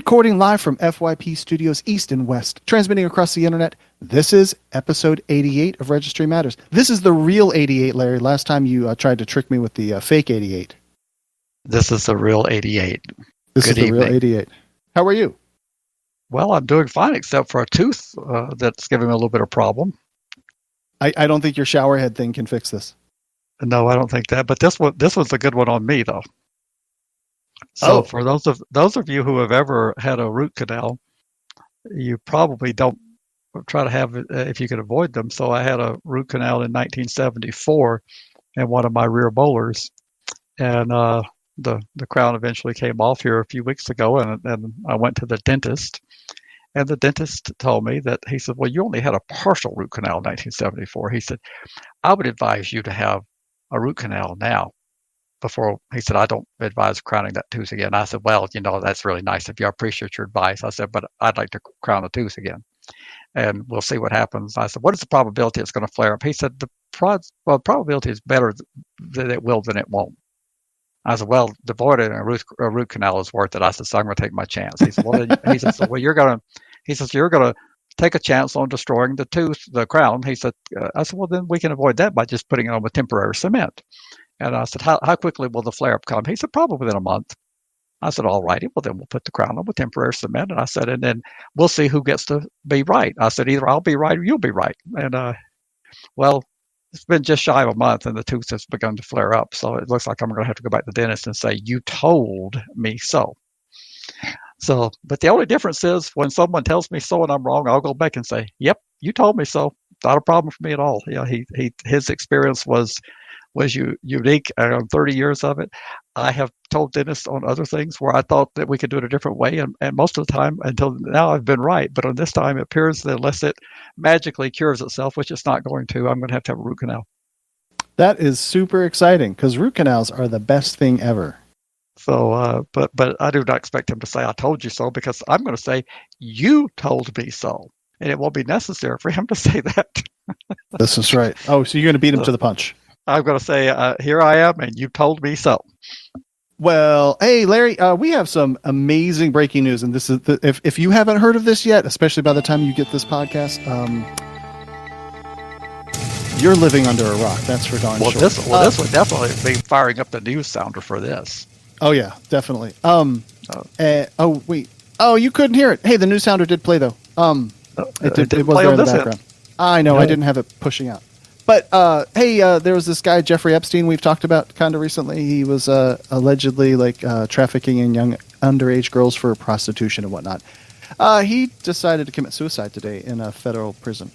Recording live from FYP Studios East and West, transmitting across the internet. This is episode 88 of Registry Matters. This is the real 88, Larry. Last time you tried to trick me with the fake 88. This is the real 88. This is the real 88. How are you? Well, I'm doing fine, except for a tooth that's giving me a little bit of problem. I don't think your shower head thing can fix this. No, I don't think that. But this was a good one on me, though. So for those of you who have ever had a root canal, you probably don't try to have it if you can avoid them. So I had a root canal in 1974 in one of my rear molars, and the crown eventually came off here a few weeks ago, and I went to the dentist, and the dentist told me that, he said, well, you only had a partial root canal in 1974. He said, I would advise you to have a root canal now. Before, he said, I don't advise crowning that tooth again. I said, well, that's really nice of you. I appreciate your advice. I said, but I'd like to crown the tooth again, and we'll see what happens. I said, what is the probability it's going to flare up? He said, the probability is better that it will than it won't. I said, well, avoiding a root canal is worth it. I said, so I'm going to take my chance. He said, well, you're going to take a chance on destroying the crown. He said, I said, well, then we can avoid that by just putting it on with temporary cement. And I said, how quickly will the flare-up come? He said, probably within a month. I said, all righty. Well, then we'll put the crown on with temporary cement. And I said, and then we'll see who gets to be right. I said, either I'll be right or you'll be right. And, well, it's been just shy of a month, and the tooth has begun to flare up. So it looks like I'm going to have to go back to the dentist and say, you told me so. So, but the only difference is when someone tells me so and I'm wrong, I'll go back and say, yep, you told me so. Not a problem for me at all. His experience was unique. 30 years of it. I have told dentists on other things where I thought that we could do it a different way, and most of the time until now I've been right. But on this time, it appears that unless it magically cures itself, which it's not going to, I'm going to have a root canal. That is super exciting because root canals are the best thing ever. So, but I do not expect him to say I told you so, because I'm going to say you told me so, and it won't be necessary for him to say that. This is right. Oh, so you're going to beat him to the punch. I'm going to say, here I am, and you told me so. Well, hey, Larry, we have some amazing breaking news, and this is if you haven't heard of this yet, especially by the time you get this podcast, you're living under a rock. That's for darn sure. This would definitely be firing up the news sounder for this. Oh yeah, definitely. Oh wait. Oh, you couldn't hear it. Hey, the news sounder did play though. It was there in the background. I know. No. I didn't have it pushing out. But, hey, there was this guy, Jeffrey Epstein, we've talked about kind of recently. He was allegedly trafficking in young underage girls for prostitution and whatnot. He decided to commit suicide today in a federal prison.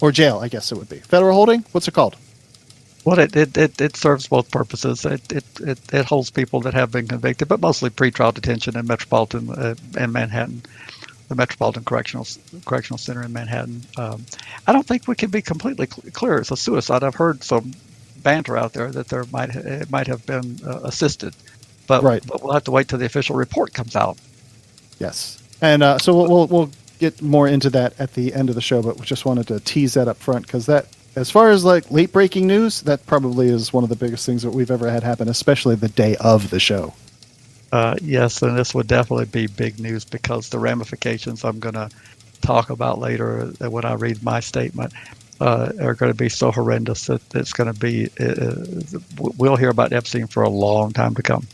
Or jail, I guess it would be. Federal holding? What's it called? Well, it serves both purposes. It holds people that have been convicted, but mostly pretrial detention in Metropolitan and Manhattan. The Metropolitan Correctional Center in Manhattan. I don't think we can be completely clear it's a suicide. I've heard some banter out there that it might have been assisted, but we'll have to wait till the official report comes out. Yes, and so we'll get more into that at the end of the show. But we just wanted to tease that up front because that, as far as like late breaking news, that probably is one of the biggest things that we've ever had happen, especially the day of the show. Yes, and this would definitely be big news because the ramifications I'm going to talk about later when I read my statement are going to be so horrendous that it's going to be, we'll hear about Epstein for a long time to come.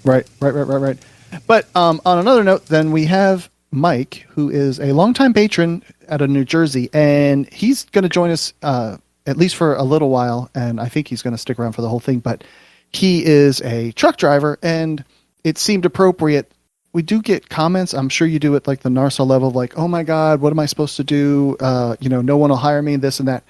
Right. But on another note, then we have Mike, who is a longtime patron out of New Jersey, and he's going to join us at least for a little while, and I think he's going to stick around for the whole thing, but he is a truck driver, and it seemed appropriate. We do get comments. I'm sure you do at like the NARSA level, like, oh my God, what am I supposed to do? No one will hire me, this and that.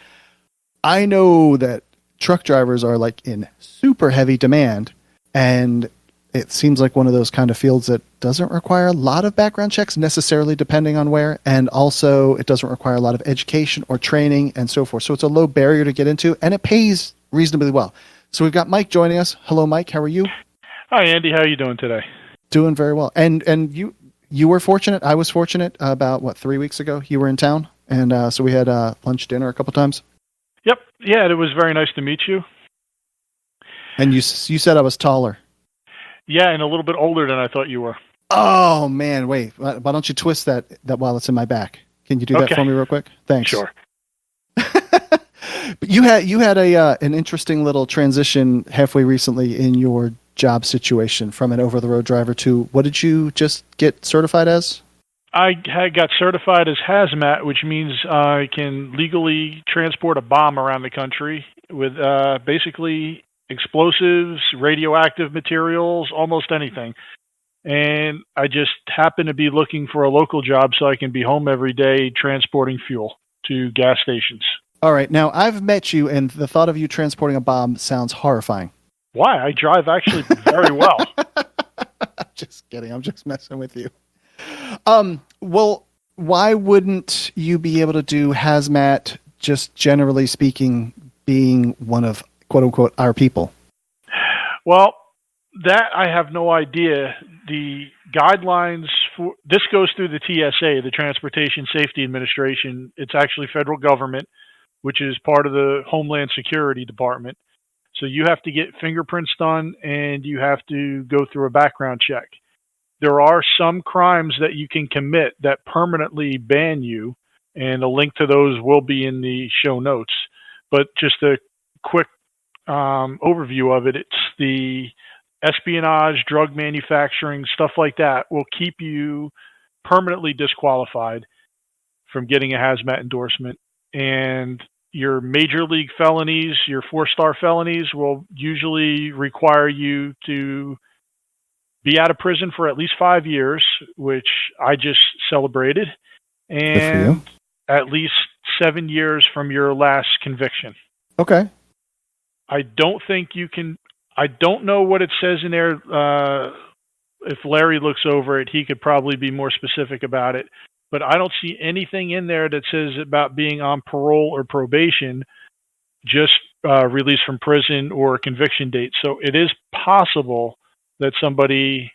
I know that truck drivers are like in super heavy demand, and it seems like one of those kind of fields that doesn't require a lot of background checks necessarily, depending on where. And also it doesn't require a lot of education or training and so forth. So it's a low barrier to get into, and it pays reasonably well. So we've got Mike joining us. Hello, Mike. How are you? Hi, Andy. How are you doing today? Doing very well. And you were fortunate. I was fortunate about, 3 weeks ago? You were in town, and so we had lunch, dinner a couple times. Yep. Yeah, it was very nice to meet you. And you said I was taller. Yeah, and a little bit older than I thought you were. Oh man, wait. Why don't you twist that while it's in my back? Can you do that Okay. for me real quick? Thanks. Sure. But you had a an interesting little transition halfway recently in your job situation from an over the road driver to what did you just get certified as? I got certified as hazmat, which means I can legally transport a bomb around the country with basically explosives, radioactive materials, almost anything. And I just happen to be looking for a local job so I can be home every day transporting fuel to gas stations. All right. Now I've met you, and the thought of you transporting a bomb sounds horrifying. Why? I drive actually very well. Just kidding. I'm just messing with you. Well, why wouldn't you be able to do hazmat, just generally speaking, being one of quote unquote our people? Well, that I have no idea. The guidelines for this goes through the TSA, the Transportation Safety Administration. It's actually federal government, which is part of the Homeland Security Department. So you have to get fingerprints done and you have to go through a background check. There are some crimes that you can commit that permanently ban you, and a link to those will be in the show notes. But just a quick overview of it, it's the espionage, drug manufacturing, stuff like that will keep you permanently disqualified from getting a hazmat endorsement. And your major league felonies, your 4-star felonies, will usually require you to be out of prison for at least 5 years, which I just celebrated, and at least 7 years from your last conviction. Okay. I don't think you can. I don't know what it says in there. If Larry looks over it, he could probably be more specific about it. But I don't see anything in there that says about being on parole or probation, just released from prison or a conviction date. So it is possible that somebody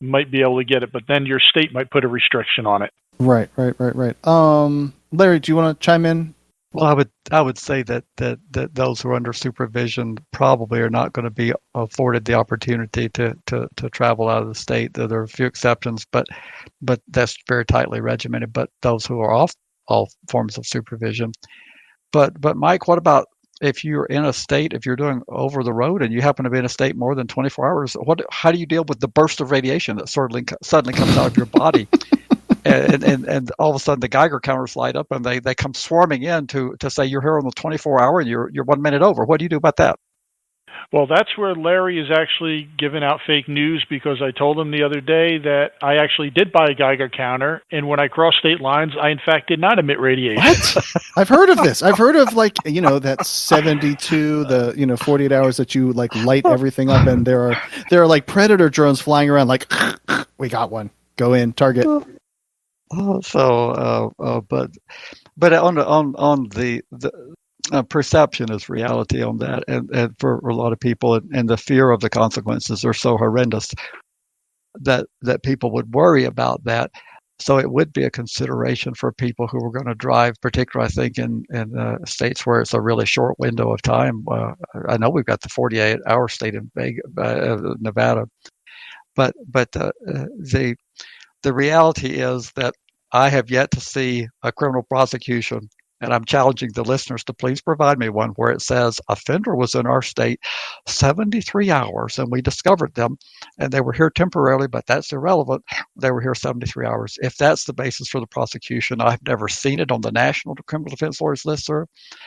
might be able to get it, but then your state might put a restriction on it. Right. Larry, do you want to chime in? Well, I would say that those who are under supervision probably are not going to be afforded the opportunity to travel out of the state. There are a few exceptions, but that's very tightly regimented. But those who are off all forms of supervision. But Mike, what about if you're in a state, if you're doing over the road and you happen to be in a state more than 24 hours? How do you deal with the burst of radiation that suddenly comes out of your body? And all of a sudden the Geiger counters light up and they come swarming in to say you're here on the 24 hour and you're 1 minute over. What do you do about that? Well, that's where Larry is actually giving out fake news, because I told him the other day that I actually did buy a Geiger counter, and when I crossed state lines, I in fact did not emit radiation. What? I've heard of this. I've heard of that 72, 48 hours that you light everything up, and there are like predator drones flying around like we got one. Go in, target. But on the perception is reality on that, and for a lot of people, and the fear of the consequences are so horrendous that people would worry about that. So it would be a consideration for people who are going to drive, particularly I think in states where it's a really short window of time. I know we've got the 48-hour state in Nevada, but the reality is that I have yet to see a criminal prosecution, and I'm challenging the listeners to please provide me one where it says offender was in our state 73 hours and we discovered them and they were here temporarily, but that's irrelevant. They were here 73 hours. If that's the basis for the prosecution, I've never seen it on the National Criminal Defense Lawyers listserv.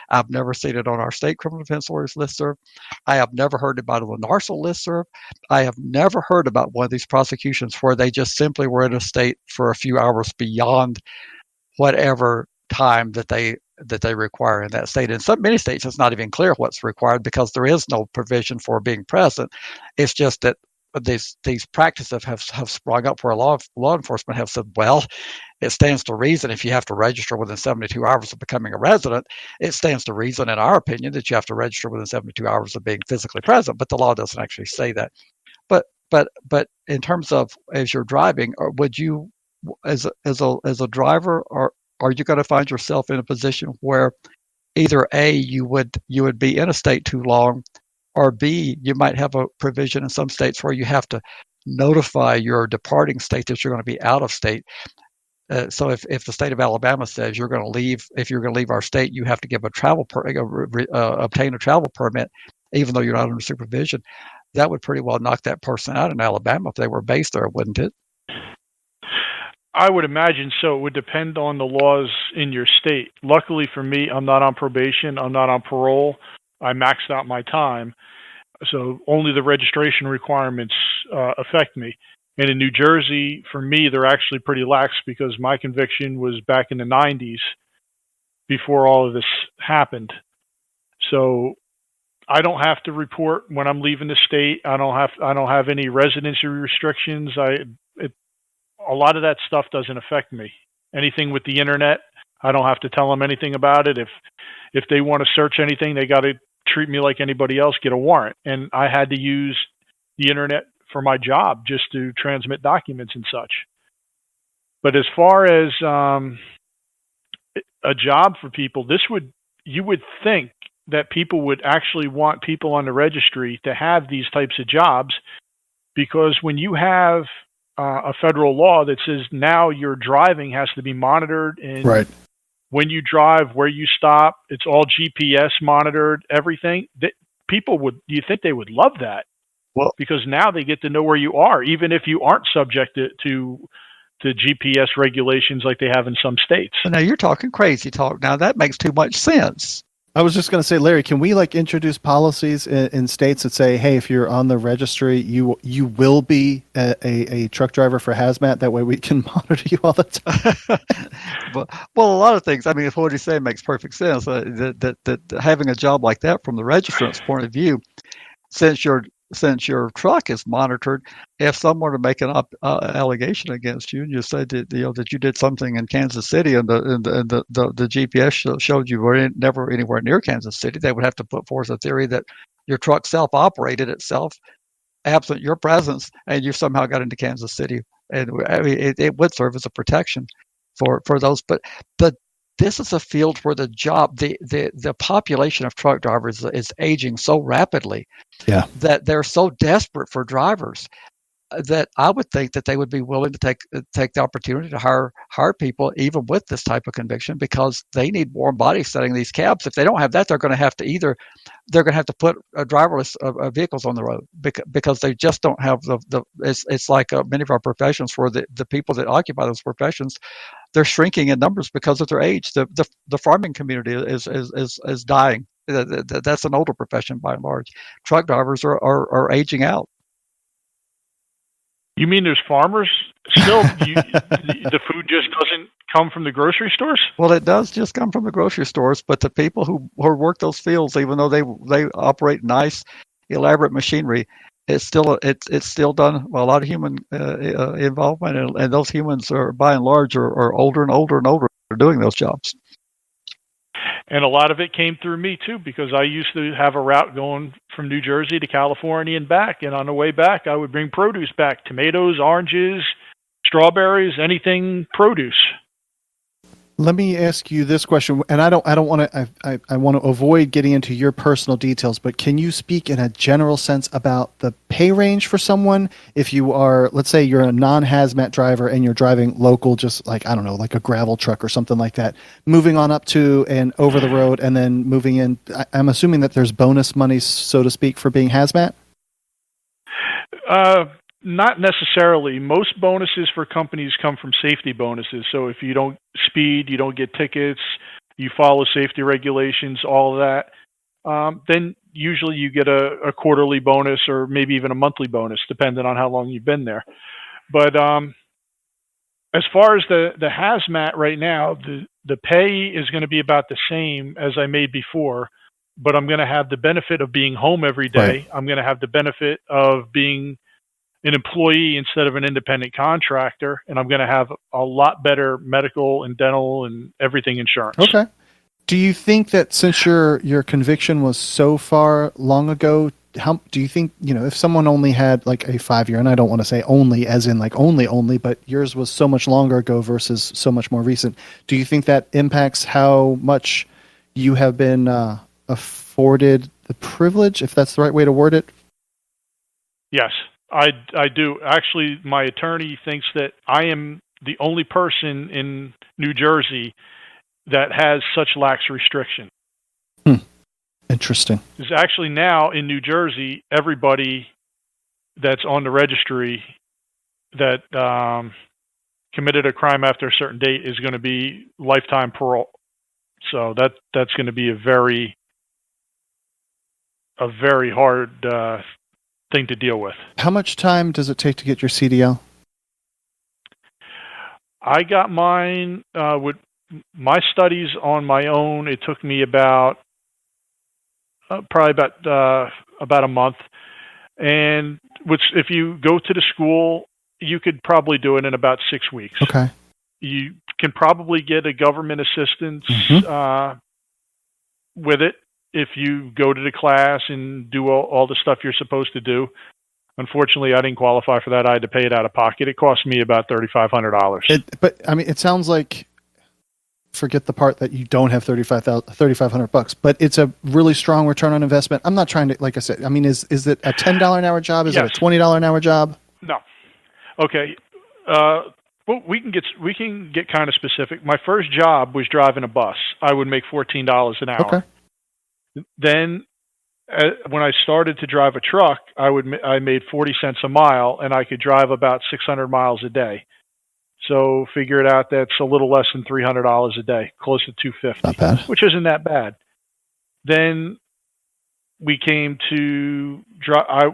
I've never seen it on our state criminal defense lawyers listserv. I have never heard about it on the NARSL listserv. I have never heard about one of these prosecutions where they just simply were in a state for a few hours beyond whatever time that they require in that state. In many states, it's not even clear what's required because there is no provision for being present. It's just that these practices have sprung up where law enforcement have said, well, it stands to reason if you have to register within 72 hours of becoming a resident, it stands to reason, in our opinion, that you have to register within 72 hours of being physically present. But the law doesn't actually say that. But in terms of as you're driving, would you, as a driver, or are you going to find yourself in a position where either A, you would be in a state too long, or B, you might have a provision in some states where you have to notify your departing state that you're going to be out of state. So if the state of Alabama says you're going to leave, if you're going to leave our state, you have to give obtain a travel permit, even though you're not under supervision. That would pretty well knock that person out in Alabama if they were based there, wouldn't it? I would imagine so. It would depend on the laws in your state. Luckily for me, I'm not on probation. I'm not on parole. I maxed out my time. So only the registration requirements affect me. And in New Jersey, for me, they're actually pretty lax because my conviction was back in the 90s before all of this happened. So I don't have to report when I'm leaving the state. I don't have any residency restrictions. A lot of that stuff doesn't affect me. Anything with the internet, I don't have to tell them anything about it. If they want to search anything, they got to treat me like anybody else, get a warrant. And I had to use the internet for my job just to transmit documents and such. But as far as a job for people, you would think that people would actually want people on the registry to have these types of jobs, because when you have a federal law that says now your driving has to be monitored, and right. When you drive, where you stop, it's all GPS monitored, everything. You think they would love that? Well, because now they get to know where you are, even if you aren't subject to GPS regulations like they have in some states. Now you're talking crazy talk. Now that makes too much sense. I was just going to say, Larry, can we introduce policies in states that say, hey, if you're on the registry, you will be a truck driver for hazmat. That way we can monitor you all the time. Well, a lot of things. I mean, what he's saying makes perfect sense. That having a job like that from the registrant's point of view, since your truck is monitored, if someone were to make an allegation against you and you said that you did something in Kansas City and the GPS showed you were never anywhere near Kansas City, they would have to put forth a theory that your truck self-operated itself, absent your presence, and you somehow got into Kansas City. And I mean, it would serve as a protection for those. But this is a field where the population of truck drivers is aging so rapidly, that they're so desperate for drivers that I would think that they would be willing to take the opportunity to hire people even with this type of conviction, because they need warm bodies setting these cabs. If they don't have that, they're going to have to put driverless vehicles on the road because they just don't have it's like many of our professions where the people that occupy those professions, they're shrinking in numbers because of their age. The farming community is dying. That's an older profession by and large. Truck drivers are aging out. You mean there's farmers still? The food just doesn't come from the grocery stores? Well, it does just come from the grocery stores, but the people who work those fields, even though they operate nice, elaborate machinery, it's still done by a lot of human involvement, and those humans are by and large are older and older and older doing those jobs. And a lot of it came through me too, because I used to have a route going from New Jersey to California and back. And on the way back, I would bring produce back: tomatoes, oranges, strawberries, anything produce. Let me ask you this question, and I want to avoid getting into your personal details, but can you speak in a general sense about the pay range for someone if you are, let's say you're a non-hazmat driver and you're driving local, just like, I don't know, like a gravel truck or something like that, moving on up to and over the road and then moving in. I'm assuming that there's bonus money, so to speak, for being hazmat? Not necessarily. Most bonuses for companies come from safety bonuses. So if you don't speed, you don't get tickets, you follow safety regulations, all of that, then usually you get a quarterly bonus or maybe even a monthly bonus, depending on how long you've been there. But as far as the hazmat right now, the pay is going to be about the same as I made before, but I'm going to have the benefit of being home every day. Right. I'm going to have the benefit of being an employee instead of an independent contractor, and I'm going to have a lot better medical and dental and everything insurance. Okay. Do you think that since your conviction was so far long ago, how do you think, if someone only had like a 5-year, and I don't want to say only as in like only, but yours was so much longer ago versus so much more recent, do you think that impacts how much you have been afforded the privilege, if that's the right way to word it? Yes. I do. Actually, my attorney thinks that I am the only person in New Jersey that has such lax restriction. Interesting. Because actually now in New Jersey, everybody that's on the registry that committed a crime after a certain date is going to be lifetime parole. So that's going to be a very hard thing to deal with. How much time does it take to get your CDL? I got mine with my studies on my own. It took me about probably about a month. And which, if you go to the school, you could probably do it in about 6 weeks. Okay. You can probably get a government assistance with it if you go to the class and do all the stuff you're supposed to do. Unfortunately, I didn't qualify for that. I had to pay it out of pocket. It cost me about $3,500. But I mean, it sounds like, forget the part that you don't have $3,500, but it's a really strong return on investment. I'm not trying to, like I said, I mean, is it a $10 an hour job? Is Yes. it a $20 an hour job? No. Okay. Well, we can get kind of specific. My first job was driving a bus. I would make $14 an hour. Okay. Then, when I started to drive a truck, I made 40 cents a mile, and I could drive about 600 miles a day. So figure it out. That's a little less than $300 a day, close to $250. Not bad. Which isn't that bad. Then we came to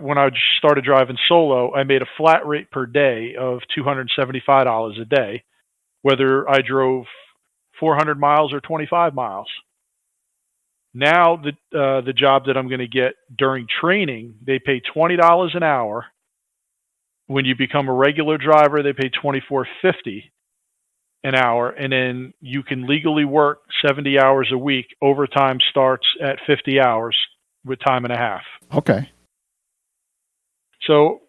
when I started driving solo, I made a flat rate per day of $275 a day, whether I drove 400 miles or 25 miles. Now the job that I'm going to get during training, they pay $20 an hour. When you become a regular driver, they pay $24.50 an hour, and then you can legally work 70 hours a week. Overtime starts at 50 hours with time and a half. Okay. So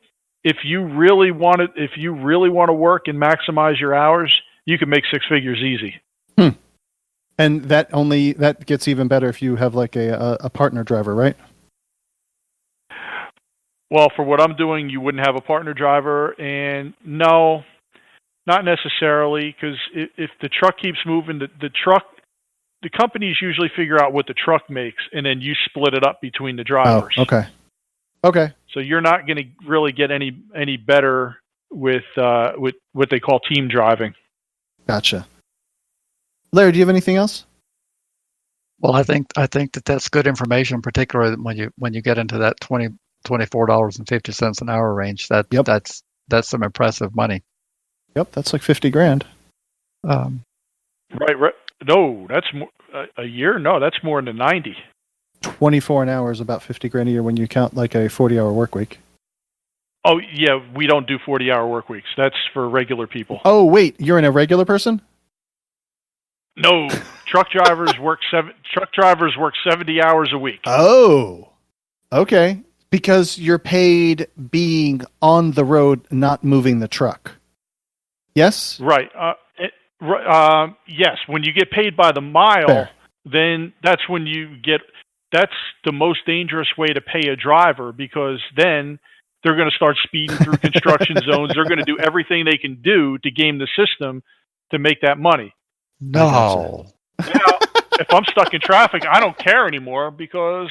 if you really want to work and maximize your hours, you can make six figures easy. And that gets even better if you have like a partner driver, right? Well, for what I'm doing, you wouldn't have a partner driver, and no, not necessarily, because if the truck keeps moving, the companies usually figure out what the truck makes, and then you split it up between the drivers. Oh, okay. So you're not going to really get any better with what they call team driving. Gotcha. Larry, do you have anything else? Well, I think that's good information, particularly when you get into that $24.50 an hour range. That's some impressive money. Yep, that's like $50,000. Right. No, that's more, a year. No, that's more than 90. 24 an hour is about $50,000 a year when you count like a 40-hour work week. Oh yeah, we don't do 40-hour work weeks. That's for regular people. Oh wait, you're an irregular person? No, truck drivers work 70 hours a week. Oh, okay. Because you're paid being on the road, not moving the truck. Yes? Right. Yes. When you get paid by the mile, Fair. then that's the most dangerous way to pay a driver, because then they're going to start speeding through construction zones. They're going to do everything they can do to game the system to make that money. No. Now, if I'm stuck in traffic, I don't care anymore because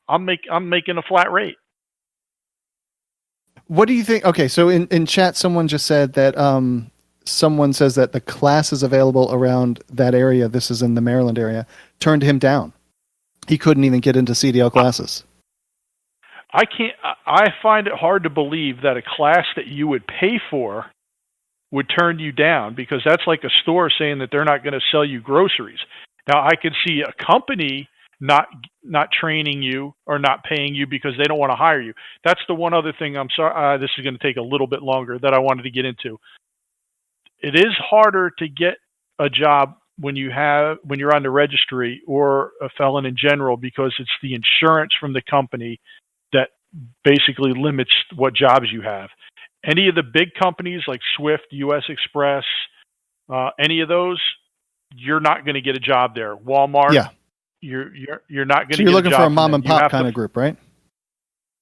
I'm making a flat rate. What do you think? Okay, so in chat, someone just said that someone says that the class is available around that area. This is in the Maryland area. Turned him down. He couldn't even get into CDL classes. I find it hard to believe that a class that you would pay for would turn you down, because that's like a store saying that they're not going to sell you groceries. Now, I could see a company not training you or not paying you because they don't want to hire you. That's the one other thing. I'm sorry, this is going to take a little bit longer that I wanted to get into. It is harder to get a job when you're on the registry or a felon in general, because it's the insurance from the company that basically limits what jobs you have. Any of the big companies like Swift, US Express, any of those, you're not going to get a job there. Walmart, yeah, you're not going to. So you're looking for a mom and pop kind of group, right?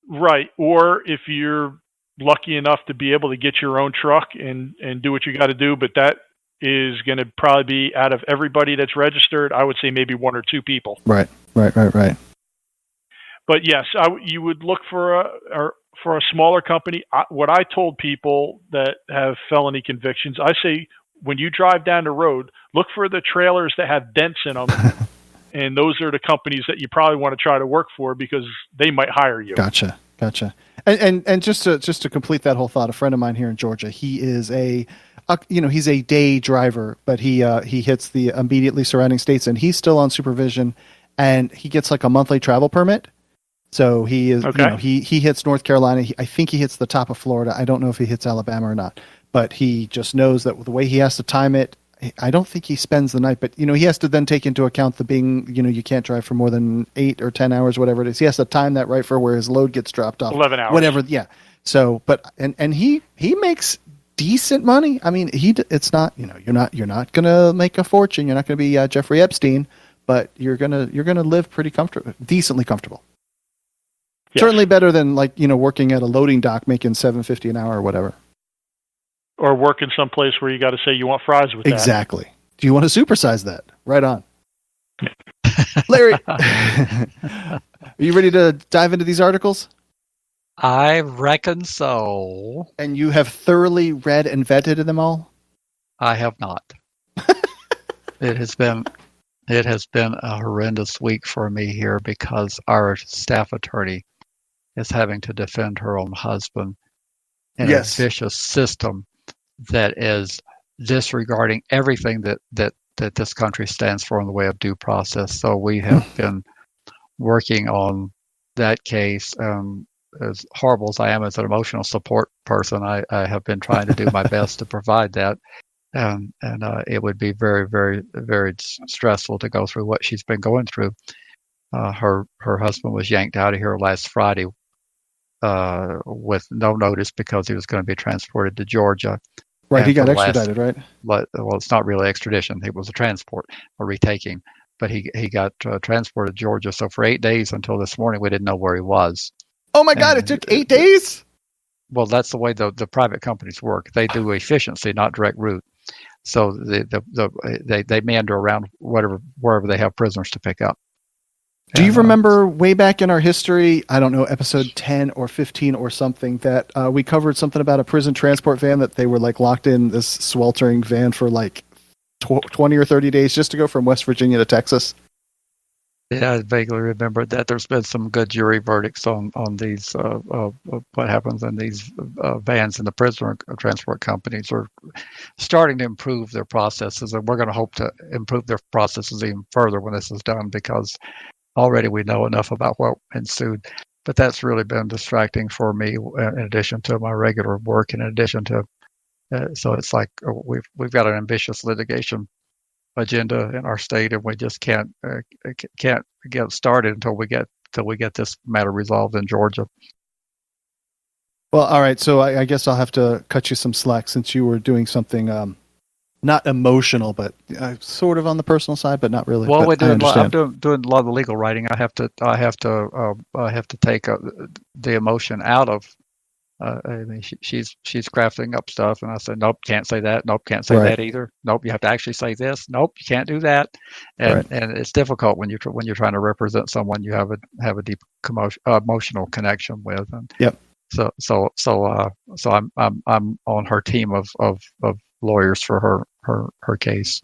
Right. Or if you're lucky enough to be able to get your own truck and do what you got to do, but that is going to probably be, out of everybody that's registered, I would say maybe one or two people. Right. But yes, you would look for a smaller company. What I told people that have felony convictions, I say, when you drive down the road, look for the trailers that have dents in them. And those are the companies that you probably want to try to work for, because they might hire you. Gotcha. And just to complete that whole thought, a friend of mine here in Georgia, he is he's a day driver, but he hits the immediately surrounding states, and he's still on supervision, and he gets like a monthly travel permit. So he is, okay. He hits North Carolina. I think he hits the top of Florida. I don't know if he hits Alabama or not, but he just knows that the way he has to time it, I don't think he spends the night, but he has to then take into account the being, you can't drive for more than 8 or 10 hours, whatever it is. He has to time that right for where his load gets dropped off. 11 hours. Whatever. Yeah. So, but, and he makes decent money. I mean, it's not, you're not going to make a fortune. You're not going to be Jeffrey Epstein, but you're going to live pretty comfortable, decently comfortable. Yes. Certainly better than working at a loading dock making $7.50 an hour or whatever. Or working someplace where you got to say you want fries with that. Exactly. Do you want to supersize that? Right on. Larry, are you ready to dive into these articles? I reckon so. And you have thoroughly read and vetted them all? I have not. It has been a horrendous week for me here, because our staff attorney is having to defend her own husband in a vicious system that is disregarding everything that this country stands for in the way of due process. So we have been working on that case. As horrible as I am as an emotional support person, I have been trying to do my best to provide that. And it would be very, very, very stressful to go through what she's been going through. Her husband was yanked out of here last Friday with no notice, because he was going to be transported to Georgia. Right, he got extradited, right? Well, it's not really extradition. It was a transport, a retaking. But he got transported to Georgia. So for 8 days until this morning, we didn't know where he was. Oh my God! It took 8 days. Well, that's the way the private companies work. They do efficiency, not direct route. So they meander around wherever they have prisoners to pick up. Do you remember way back in our history, I don't know, episode 10 or 15 or something, that we covered something about a prison transport van that they were locked in this sweltering van for 20 or 30 days just to go from West Virginia to Texas? Yeah, I vaguely remember that. There's been some good jury verdicts on these, what happens in these vans, and the prisoner transport companies are starting to improve their processes, and we're going to hope to improve their processes even further when this is done, because already we know enough about what ensued. But that's really been distracting for me, in addition to my regular work, in addition to, so it's like we've got an ambitious litigation agenda in our state, and we just can't get started until we get this matter resolved in Georgia. Well, all right. So I guess I'll have to cut you some slack, since you were doing something not emotional, but sort of on the personal side, but not really. Well, I'm doing a lot of the legal writing. I have to take the emotion out of. I mean, she's crafting up stuff, and I said, nope, can't say that. Nope, can't say that either. Nope, you have to actually say this. Nope, you can't do that. And it's difficult when you're trying to represent someone you have a deep emotional connection with. And So I'm on her team of lawyers for her case.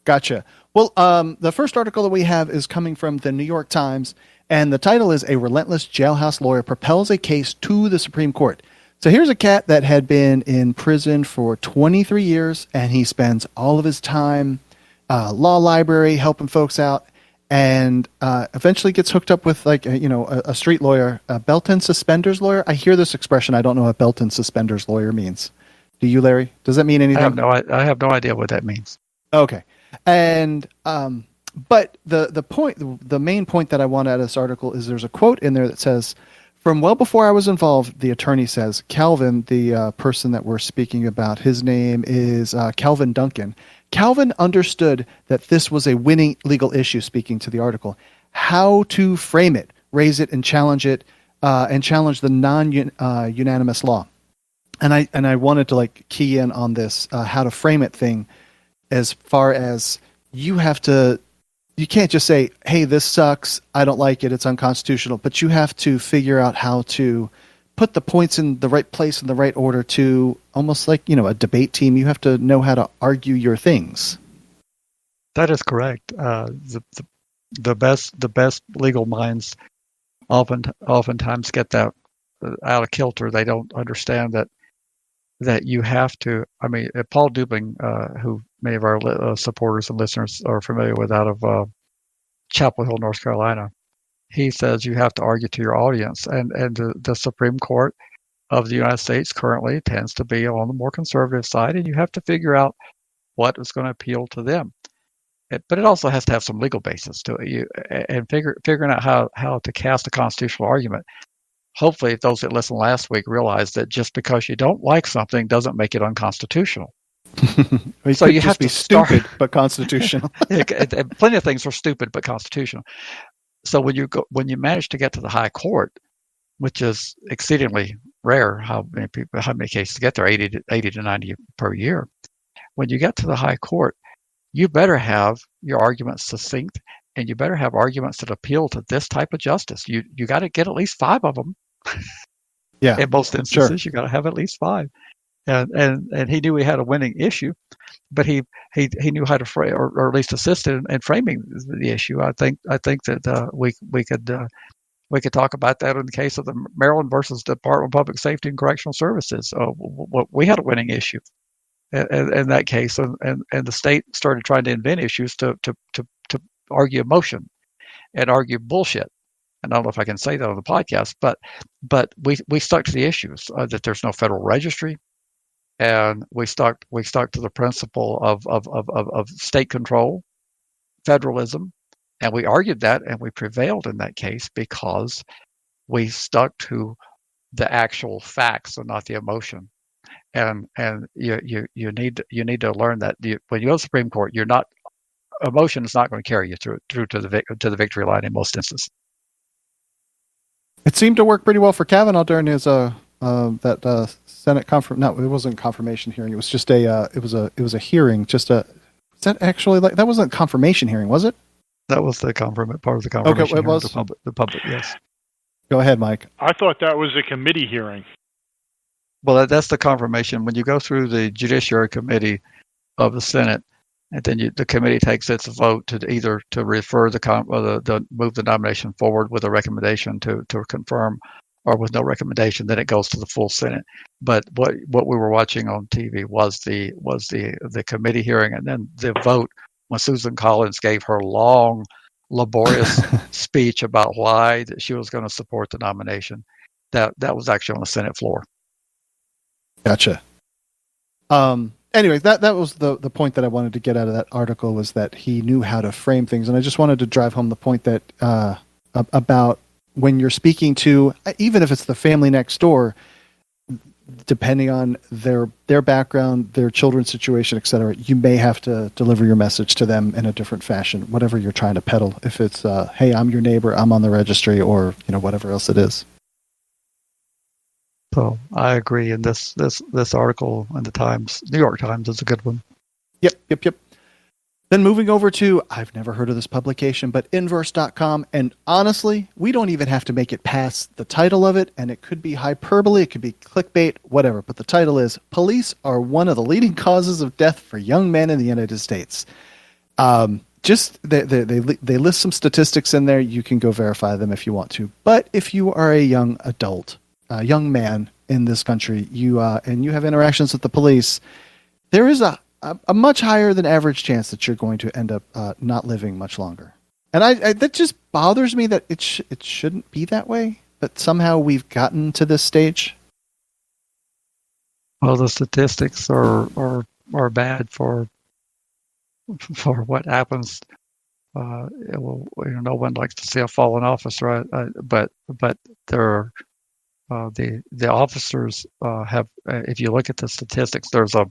Gotcha. Well, the first article that we have is coming from the New York Times, and the title is "A Relentless Jailhouse Lawyer Propels a Case to the Supreme Court." So here's a cat that had been in prison for 23 years, and he spends all of his time law library helping folks out, and eventually gets hooked up with a street lawyer, a belt and suspenders lawyer. I hear this expression. I don't know what belt and suspenders lawyer means. Do you, Larry? Does that mean anything? I have no idea what that means. Okay. And but the main point that I want out of this article is there's a quote in there that says, "From well before I was involved," the attorney says, Calvin, the person that we're speaking about, his name is Calvin Duncan. Calvin understood that this was a winning legal issue, speaking to the article. How to frame it, raise it, and challenge it and challenge the non-unanimous law. And I wanted to like key in on this how to frame it thing, as far as you can't just say, hey, this sucks, I don't like it, it's unconstitutional, but you have to figure out how to put the points in the right place in the right order, to almost like, a debate team. You have to know how to argue your things. That is correct. The best legal minds oftentimes get that out of kilter. They don't understand that you have to. I mean, Paul Dubing, who many of our supporters and listeners are familiar with, out of Chapel Hill, North Carolina, he says you have to argue to your audience, and the Supreme Court of the United States currently tends to be on the more conservative side, and you have to figure out what is going to appeal to them. But it also has to have some legal basis to it. And figuring out how to cast a constitutional argument. Hopefully, those that listened last week realize that just because you don't like something doesn't make it unconstitutional. So you have to be stupid but constitutional. Plenty of things are stupid but constitutional. So when you manage to get to the high court, which is exceedingly rare, how many cases get there, 80 to 90 per year. When you get to the high court, you better have your arguments succinct, and you better have arguments that appeal to this type of justice. You got to get at least 5 of them. Yeah. In most instances, sure. You got to have at least 5. And he knew he had a winning issue, but he knew how to frame, or at least assisted in framing the issue. I think that we could talk about that in the case of the Maryland versus Department of Public Safety and Correctional Services. We had a winning issue in that case, and the state started trying to invent issues to argue emotion and argue bullshit. And I don't know if I can say that on the podcast, but we stuck to the issues that there's no federal registry, and we stuck to the principle of state control, federalism, and we argued that, and we prevailed in that case because we stuck to the actual facts and not the emotion. And you need to learn that when you go to the Supreme Court, emotion is not going to carry you through to the victory line in most instances. It seemed to work pretty well for Kavanaugh during his that Senate it wasn't confirmation hearing. It was just it was a hearing. Is that actually that wasn't a confirmation hearing, was it? That was the part of the confirmation. Okay, it was the public. Yes. Go ahead, Mike. I thought that was a committee hearing. Well, that's the confirmation. When you go through the Judiciary Committee of the Senate, and then the committee takes its vote to either to refer move the nomination forward with a recommendation to confirm, or with no recommendation, then it goes to the full Senate. But what we were watching on TV was the committee hearing, and then the vote when Susan Collins gave her long, laborious speech about why that she was going to support the nomination. That was actually on the Senate floor. Gotcha. Anyway, that was the point that I wanted to get out of that article, was that he knew how to frame things. And I just wanted to drive home the point that about when you're speaking to, even if it's the family next door, depending on their background, their children's situation, etc., you may have to deliver your message to them in a different fashion, whatever you're trying to peddle. If it's, hey, I'm your neighbor, I'm on the registry, or whatever else it is. So I agree, and this article in the New York Times, is a good one. Yep. Then moving over to, I've never heard of this publication, but inverse.com, and honestly, we don't even have to make it past the title of it, and it could be hyperbole, it could be clickbait, whatever, but the title is, Police Are One of the Leading Causes of Death for Young Men in the United States. They list some statistics in there. You can go verify them if you want to, but if you are a young adult, a young man in this country, and you have interactions with the police, there is a much higher than average chance that you're going to end up not living much longer. And I that just bothers me that it shouldn't be that way, but somehow we've gotten to this stage. Well, the statistics are bad for what happens. No one likes to see a fallen officer, but there. The officers have, if you look at the statistics, there's a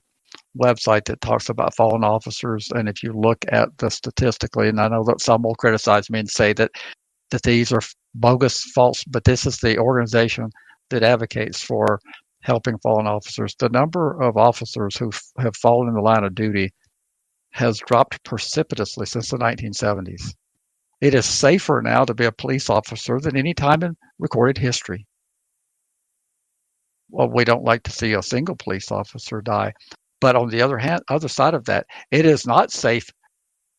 website that talks about fallen officers, and if you look at the statistically, and I know that some will criticize me and say that these are bogus, false, but this is the organization that advocates for helping fallen officers. The number of officers who have fallen in the line of duty has dropped precipitously since the 1970s. It is safer now to be a police officer than any time in recorded history. Well, we don't like to see a single police officer die, but on the other side of that, it is not safe.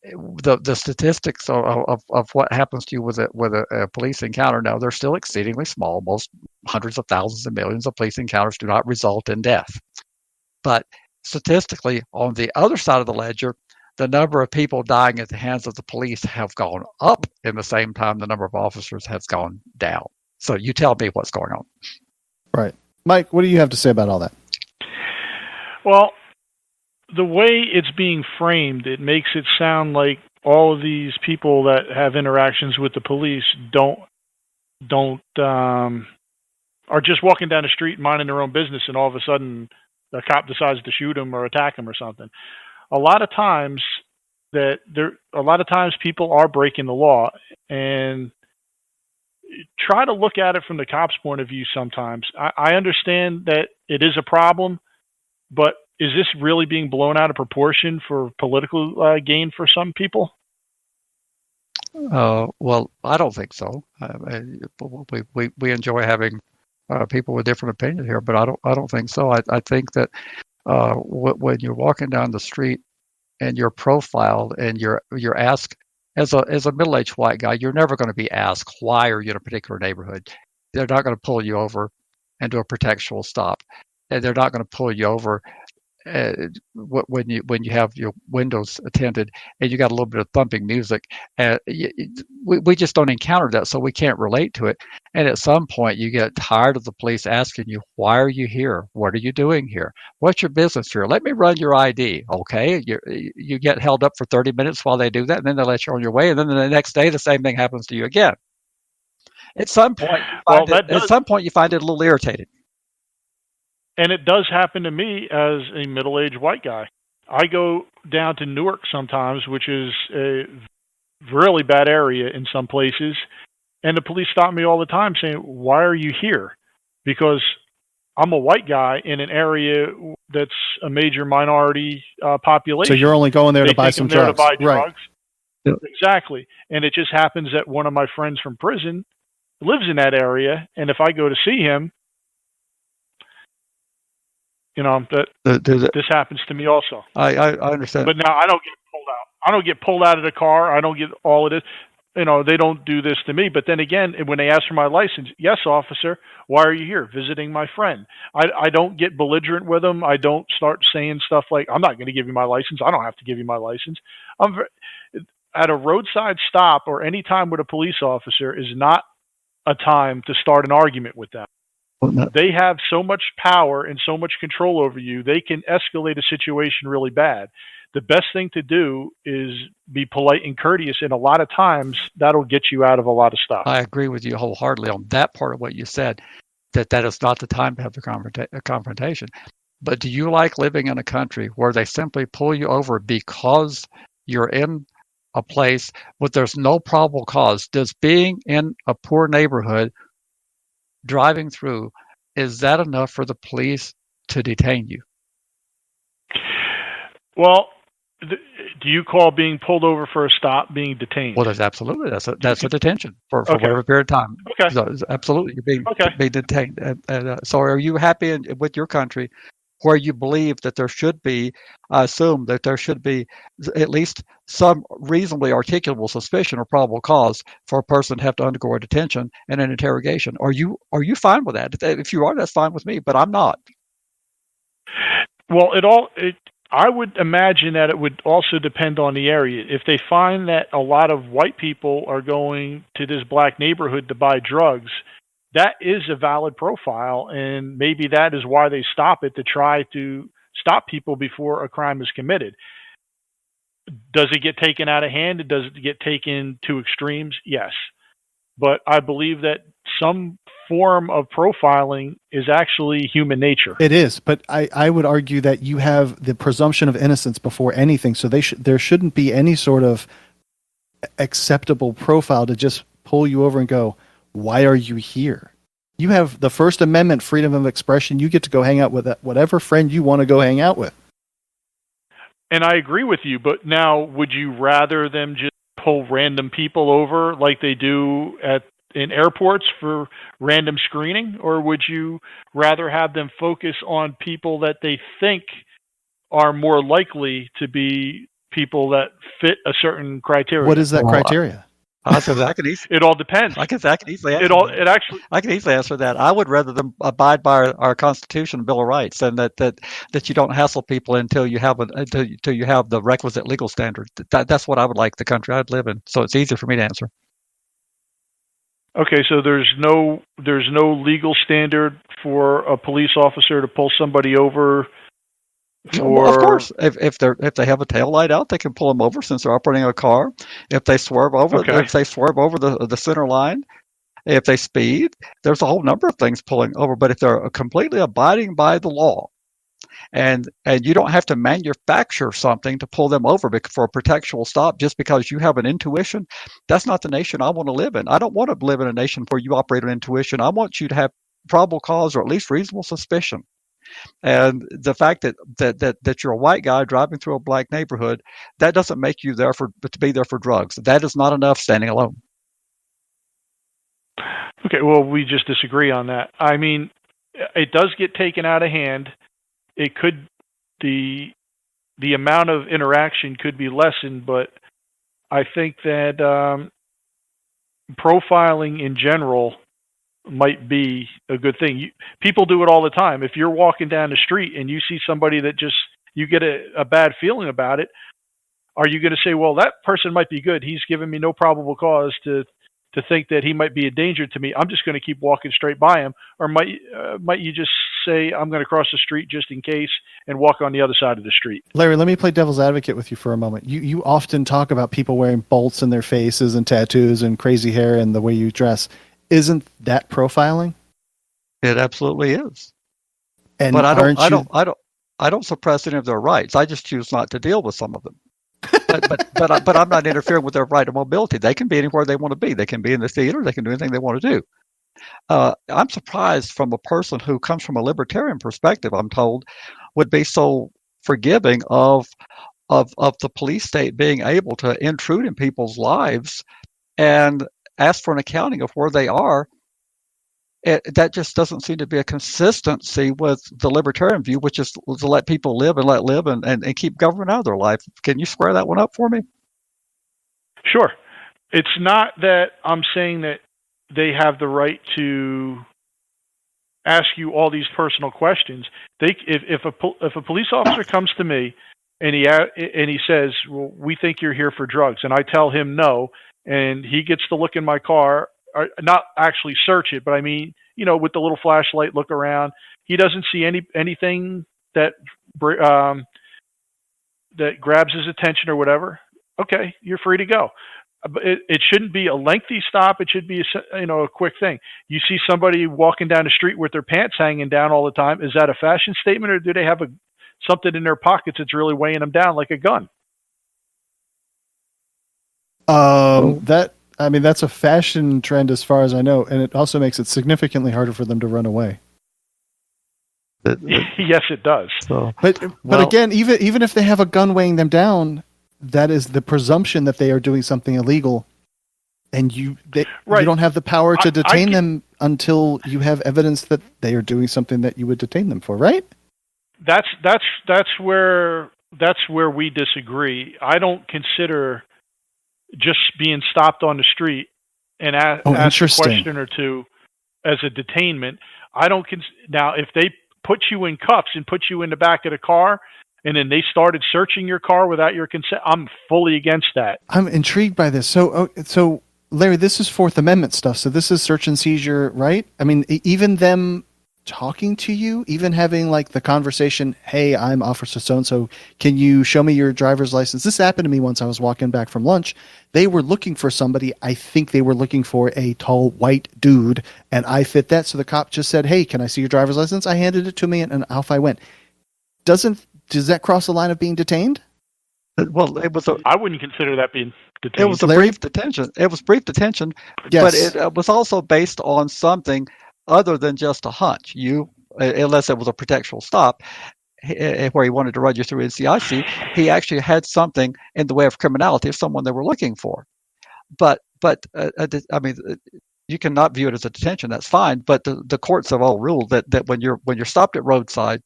The statistics of what happens to you with a police encounter now, they're still exceedingly small. Most hundreds of thousands and millions of police encounters do not result in death. But statistically, on the other side of the ledger, the number of people dying at the hands of the police have gone up in the same time the number of officers has gone down. So you tell me what's going on. Right. Mike, what do you have to say about all that? Well, the way it's being framed, it makes it sound like all of these people that have interactions with the police are just walking down the street minding their own business, and all of a sudden a cop decides to shoot them or attack them or something. A lot of times people are breaking the law, and try to look at it from the cop's point of view sometimes. I understand that it is a problem, but is this really being blown out of proportion for political gain for some people? Well, I don't think so. We enjoy having people with different opinions here, but I don't think so. I think that when you're walking down the street and you're profiled and you're asked as a middle-aged white guy, you're never going to be asked why are you in a particular neighborhood. They're not going to pull you over and do a pretextual stop, and they're not going to pull you over when you have your windows tinted and you got a little bit of thumping music. We just don't encounter that, so we can't relate to it. And at some point, you get tired of the police asking you, "Why are you here? What are you doing here? What's your business here? Let me run your ID." Okay, you get held up for 30 minutes while they do that, and then they let you on your way, and then the next day the same thing happens to you again. At some point, you find it a little irritating. And it does happen to me as a middle-aged white guy. I go down to Newark sometimes, which is a really bad area in some places, and the police stop me all the time saying, "Why are you here?" Because I'm a white guy in an area that's a major minority population. So you're only going there to buy some drugs. Right. Exactly. And it just happens that one of my friends from prison lives in that area, and if I go to see him, this happens to me also. I understand. But now I don't get pulled out. I don't get pulled out of the car. I don't get all of this. They don't do this to me. But then again, when they ask for my license, yes, officer, why are you here? Visiting my friend. I don't get belligerent with them. I don't start saying stuff like, I'm not going to give you my license. I don't have to give you my license. At a roadside stop or any time with a police officer is not a time to start an argument with them. They have so much power and so much control over you, they can escalate a situation really bad. The best thing to do is be polite and courteous, and a lot of times that'll get you out of a lot of stuff. I agree with you wholeheartedly on that part of what you said, that is not the time to have a confrontation. But do you like living in a country where they simply pull you over because you're in a place where there's no probable cause? Does being in a poor neighborhood, driving through, is that enough for the police to detain you? Well, do you call being pulled over for a stop being detained? Well, that's a detention for whatever period of time. Okay. So absolutely, you're being detained. So are you happy with your country where you believe that there should be, I assume that there should be at least some reasonably articulable suspicion or probable cause for a person to have to undergo a detention and an interrogation? Are you fine with that? If you are, that's fine with me, but I'm not. Well, I would imagine that it would also depend on the area. If they find that a lot of white people are going to this black neighborhood to buy drugs, that is a valid profile, and maybe that is why they stop it, to try to stop people before a crime is committed. Does it get taken out of hand? Does it get taken to extremes? Yes. But I believe that some form of profiling is actually human nature. It is, but I would argue that you have the presumption of innocence before anything, so there shouldn't be any sort of acceptable profile to just pull you over and go, why are you here? You have the First Amendment freedom of expression. You get to go hang out with whatever friend you want to go hang out with. And I agree with you, but now would you rather them just pull random people over like they do in airports for random screening, or would you rather have them focus on people that they think are more likely to be people that fit a certain criteria? What is that criteria? It all depends. I can easily answer I can easily answer that. I would rather them abide by our Constitution and Bill of Rights, and that you don't hassle people until you have the requisite legal standard. That's what I would like the country I'd live in. So it's easier for me to answer. Okay, so there's no legal standard for a police officer to pull somebody over. Well, of course, if they have a tail light out, they can pull them over since they're operating a car. If they swerve over, the center line, if they speed, there's a whole number of things pulling over. But if they're completely abiding by the law, and you don't have to manufacture something to pull them over for a pretextual stop just because you have an intuition, that's not the nation I want to live in. I don't want to live in a nation where you operate on intuition. I want you to have probable cause or at least reasonable suspicion. And the fact that you're a white guy driving through a black neighborhood, that doesn't make you to be there for drugs. That is not enough standing alone. Okay, well, we just disagree on that. I mean, it does get taken out of hand. It could the amount of interaction could be lessened, but I think that profiling in general might be a good thing. People do it all the time. If you're walking down the street and you see somebody that you get a bad feeling about it, are you going to say, well, that person might be good. He's given me no probable cause to think that he might be a danger to me. I'm just going to keep walking straight by him. Or might you just say, I'm going to cross the street just in case and walk on the other side of the street? Larry, let me play devil's advocate with you for a moment. You often talk about people wearing bolts in their faces and tattoos and crazy hair and the way you dress. Isn't that profiling? It absolutely is. And but I don't suppress any of their rights. I just choose not to deal with some of them. But I'm not interfering with their right of mobility. They can be anywhere they want to be. They can be in the theater. They can do anything they want to do. I'm surprised from a person who comes from a libertarian perspective, I'm told, would be so forgiving of the police state being able to intrude in people's lives and ask for an accounting of where they are. That just doesn't seem to be a consistency with the libertarian view, which is to let people live and let live and keep government out of their life. Can you square that one up for me? Sure. It's not that I'm saying that they have the right to ask you all these personal questions. If a police officer comes to me and he says, well, we think you're here for drugs, and I tell him no, and he gets to look in my car, or not actually search it, but I mean, with the little flashlight, look around. He doesn't see anything that that grabs his attention or whatever. Okay, you're free to go. But it shouldn't be a lengthy stop. It should be a quick thing. You see somebody walking down the street with their pants hanging down all the time. Is that a fashion statement, or do they have something in their pockets that's really weighing them down, like a gun? That's a fashion trend as far as I know, and it also makes it significantly harder for them to run away. Yes, it does. But again, even if they have a gun weighing them down, that is the presumption that they are doing something illegal, and you don't have the power to detain them until you have evidence that they are doing something that you would detain them for, right? That's where we disagree. I don't consider just being stopped on the street and ask a question or two as a detainment. Now, if they put you in cuffs and put you in the back of the car, and then they started searching your car without your consent, I'm fully against that. I'm intrigued by this. So Larry, this is Fourth Amendment stuff. So this is search and seizure, right? I mean, even them talking to you, even having like the conversation, hey, I'm Officer so-and-so, can you show me your driver's license? This happened to me once. I was walking back from lunch. They were looking for somebody. I think they were looking for a tall white dude, and I fit that. So the cop just said, hey, can I see your driver's license? I handed it to me, and off I went. Does that cross the line of being detained? Well, it was a I wouldn't consider that being it detained. was a Larry? brief detention. It was brief detention, but Yes. it was also based on something other than just a hunch. Unless it was a pretextual stop, where he wanted to run you through NCIC, he actually had something in the way of criminality of someone they were looking for. I mean, you cannot view it as a detention. That's fine, but the courts have all ruled that when you're stopped at roadside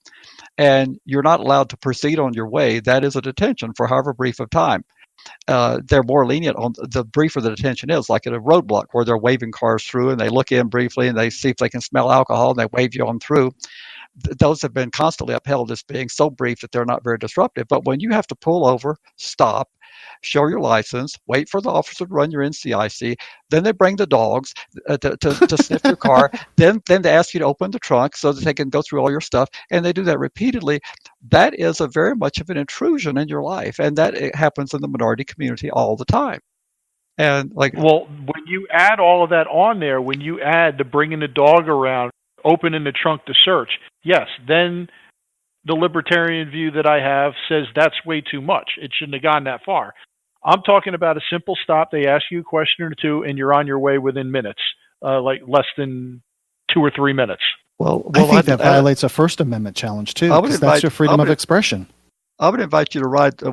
and you're not allowed to proceed on your way, that is a detention for however brief of time. They're more lenient on the briefer the detention is, like at a roadblock where they're waving cars through and they look in briefly and they see if they can smell alcohol and they wave you on through. Those have been constantly upheld as being so brief that they're not very disruptive. But when you have to pull over, stop, show your license, wait for the officer to run your NCIC, then they bring the dogs to sniff your car, then they ask you to open the trunk so that they can go through all your stuff, and they do that repeatedly. That is a very much of an intrusion in your life, and that it happens in the minority community all the time. And Well, when you add all of that on there, when you add the bringing the dog around, opening the trunk to search, yes, then the libertarian view that I have says that's way too much. It shouldn't have gone that far. I'm talking about a simple stop. They ask you a question or two, and you're on your way within minutes, like less than 2 or 3 minutes. well, I think that violates a First Amendment challenge, too, because that's your freedom of expression. I would invite you to ride in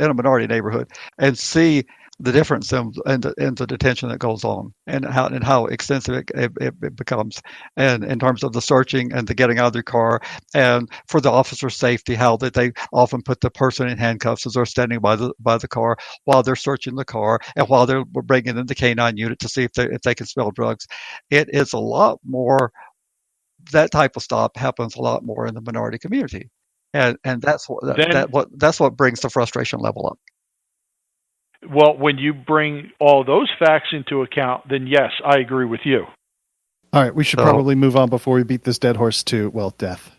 a minority neighborhood and see the difference in the detention that goes on and how extensive it becomes, and in terms of the searching and the getting out of their car, and for the officer's safety, how that they often put the person in handcuffs as they're standing by the car while they're searching the car and while they're bringing in the canine unit to see if they can smell drugs. It is a lot more. That type of stop happens a lot more in the minority community. And that's what brings the frustration level up. Well, when you bring all those facts into account, then yes, I agree with you. All right, we should probably move on before we beat this dead horse to, well, death.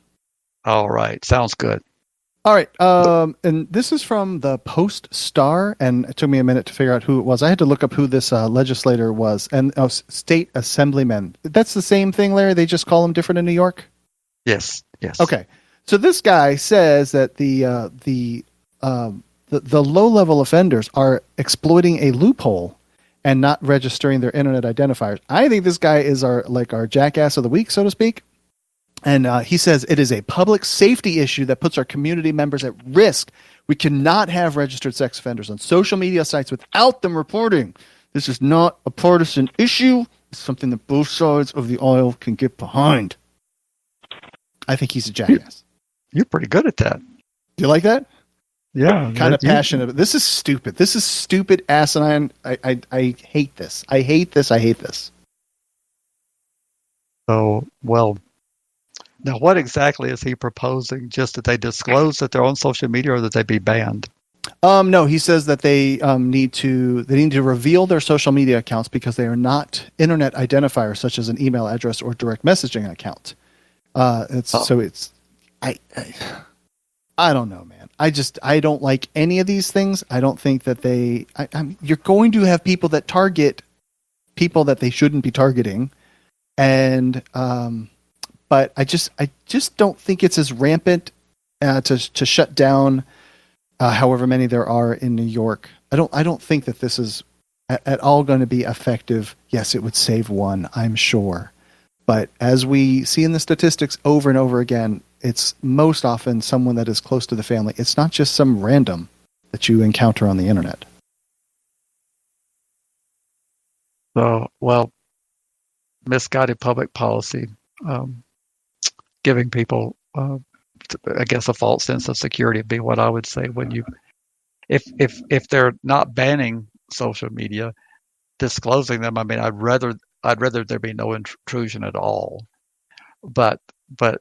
All right, sounds good. All right, and this is from the Post-Star, and it took me a minute to figure out who it was. I had to look up who this legislator was, and state assemblyman. That's the same thing, Larry? They just call them different in New York? Yes. Okay. So this guy says that the low-level offenders are exploiting a loophole and not registering their internet identifiers. I think this guy is our jackass of the week, so to speak. And he says it is a public safety issue that puts our community members at risk. We cannot have registered sex offenders on social media sites without them reporting. This is not a partisan issue. It's something that both sides of the aisle can get behind. I think he's a jackass. You're pretty good at that. Do you like that? Yeah. Kind of passionate. This is stupid. This is stupid, asinine. I hate this. I hate this. So, well, now what exactly is he proposing? Just that they disclose that they're on social media, or that they be banned? No, he says that they need to reveal their social media accounts because they are not internet identifiers such as an email address or direct messaging account. I don't know, man. I don't like any of these things. I don't think that you're going to have people that target people that they shouldn't be targeting. And, but I just don't think it's as rampant, to shut down, however many there are in New York. I don't think that this is at all going to be effective. Yes, it would save one, I'm sure. But as we see in the statistics over and over again, it's most often someone that is close to the family. It's not just some random that you encounter on the internet. So, well, misguided public policy, giving people, I guess, a false sense of security would be what I would say. When if they're not banning social media, disclosing them, I mean, I'd rather there be no intrusion at all. But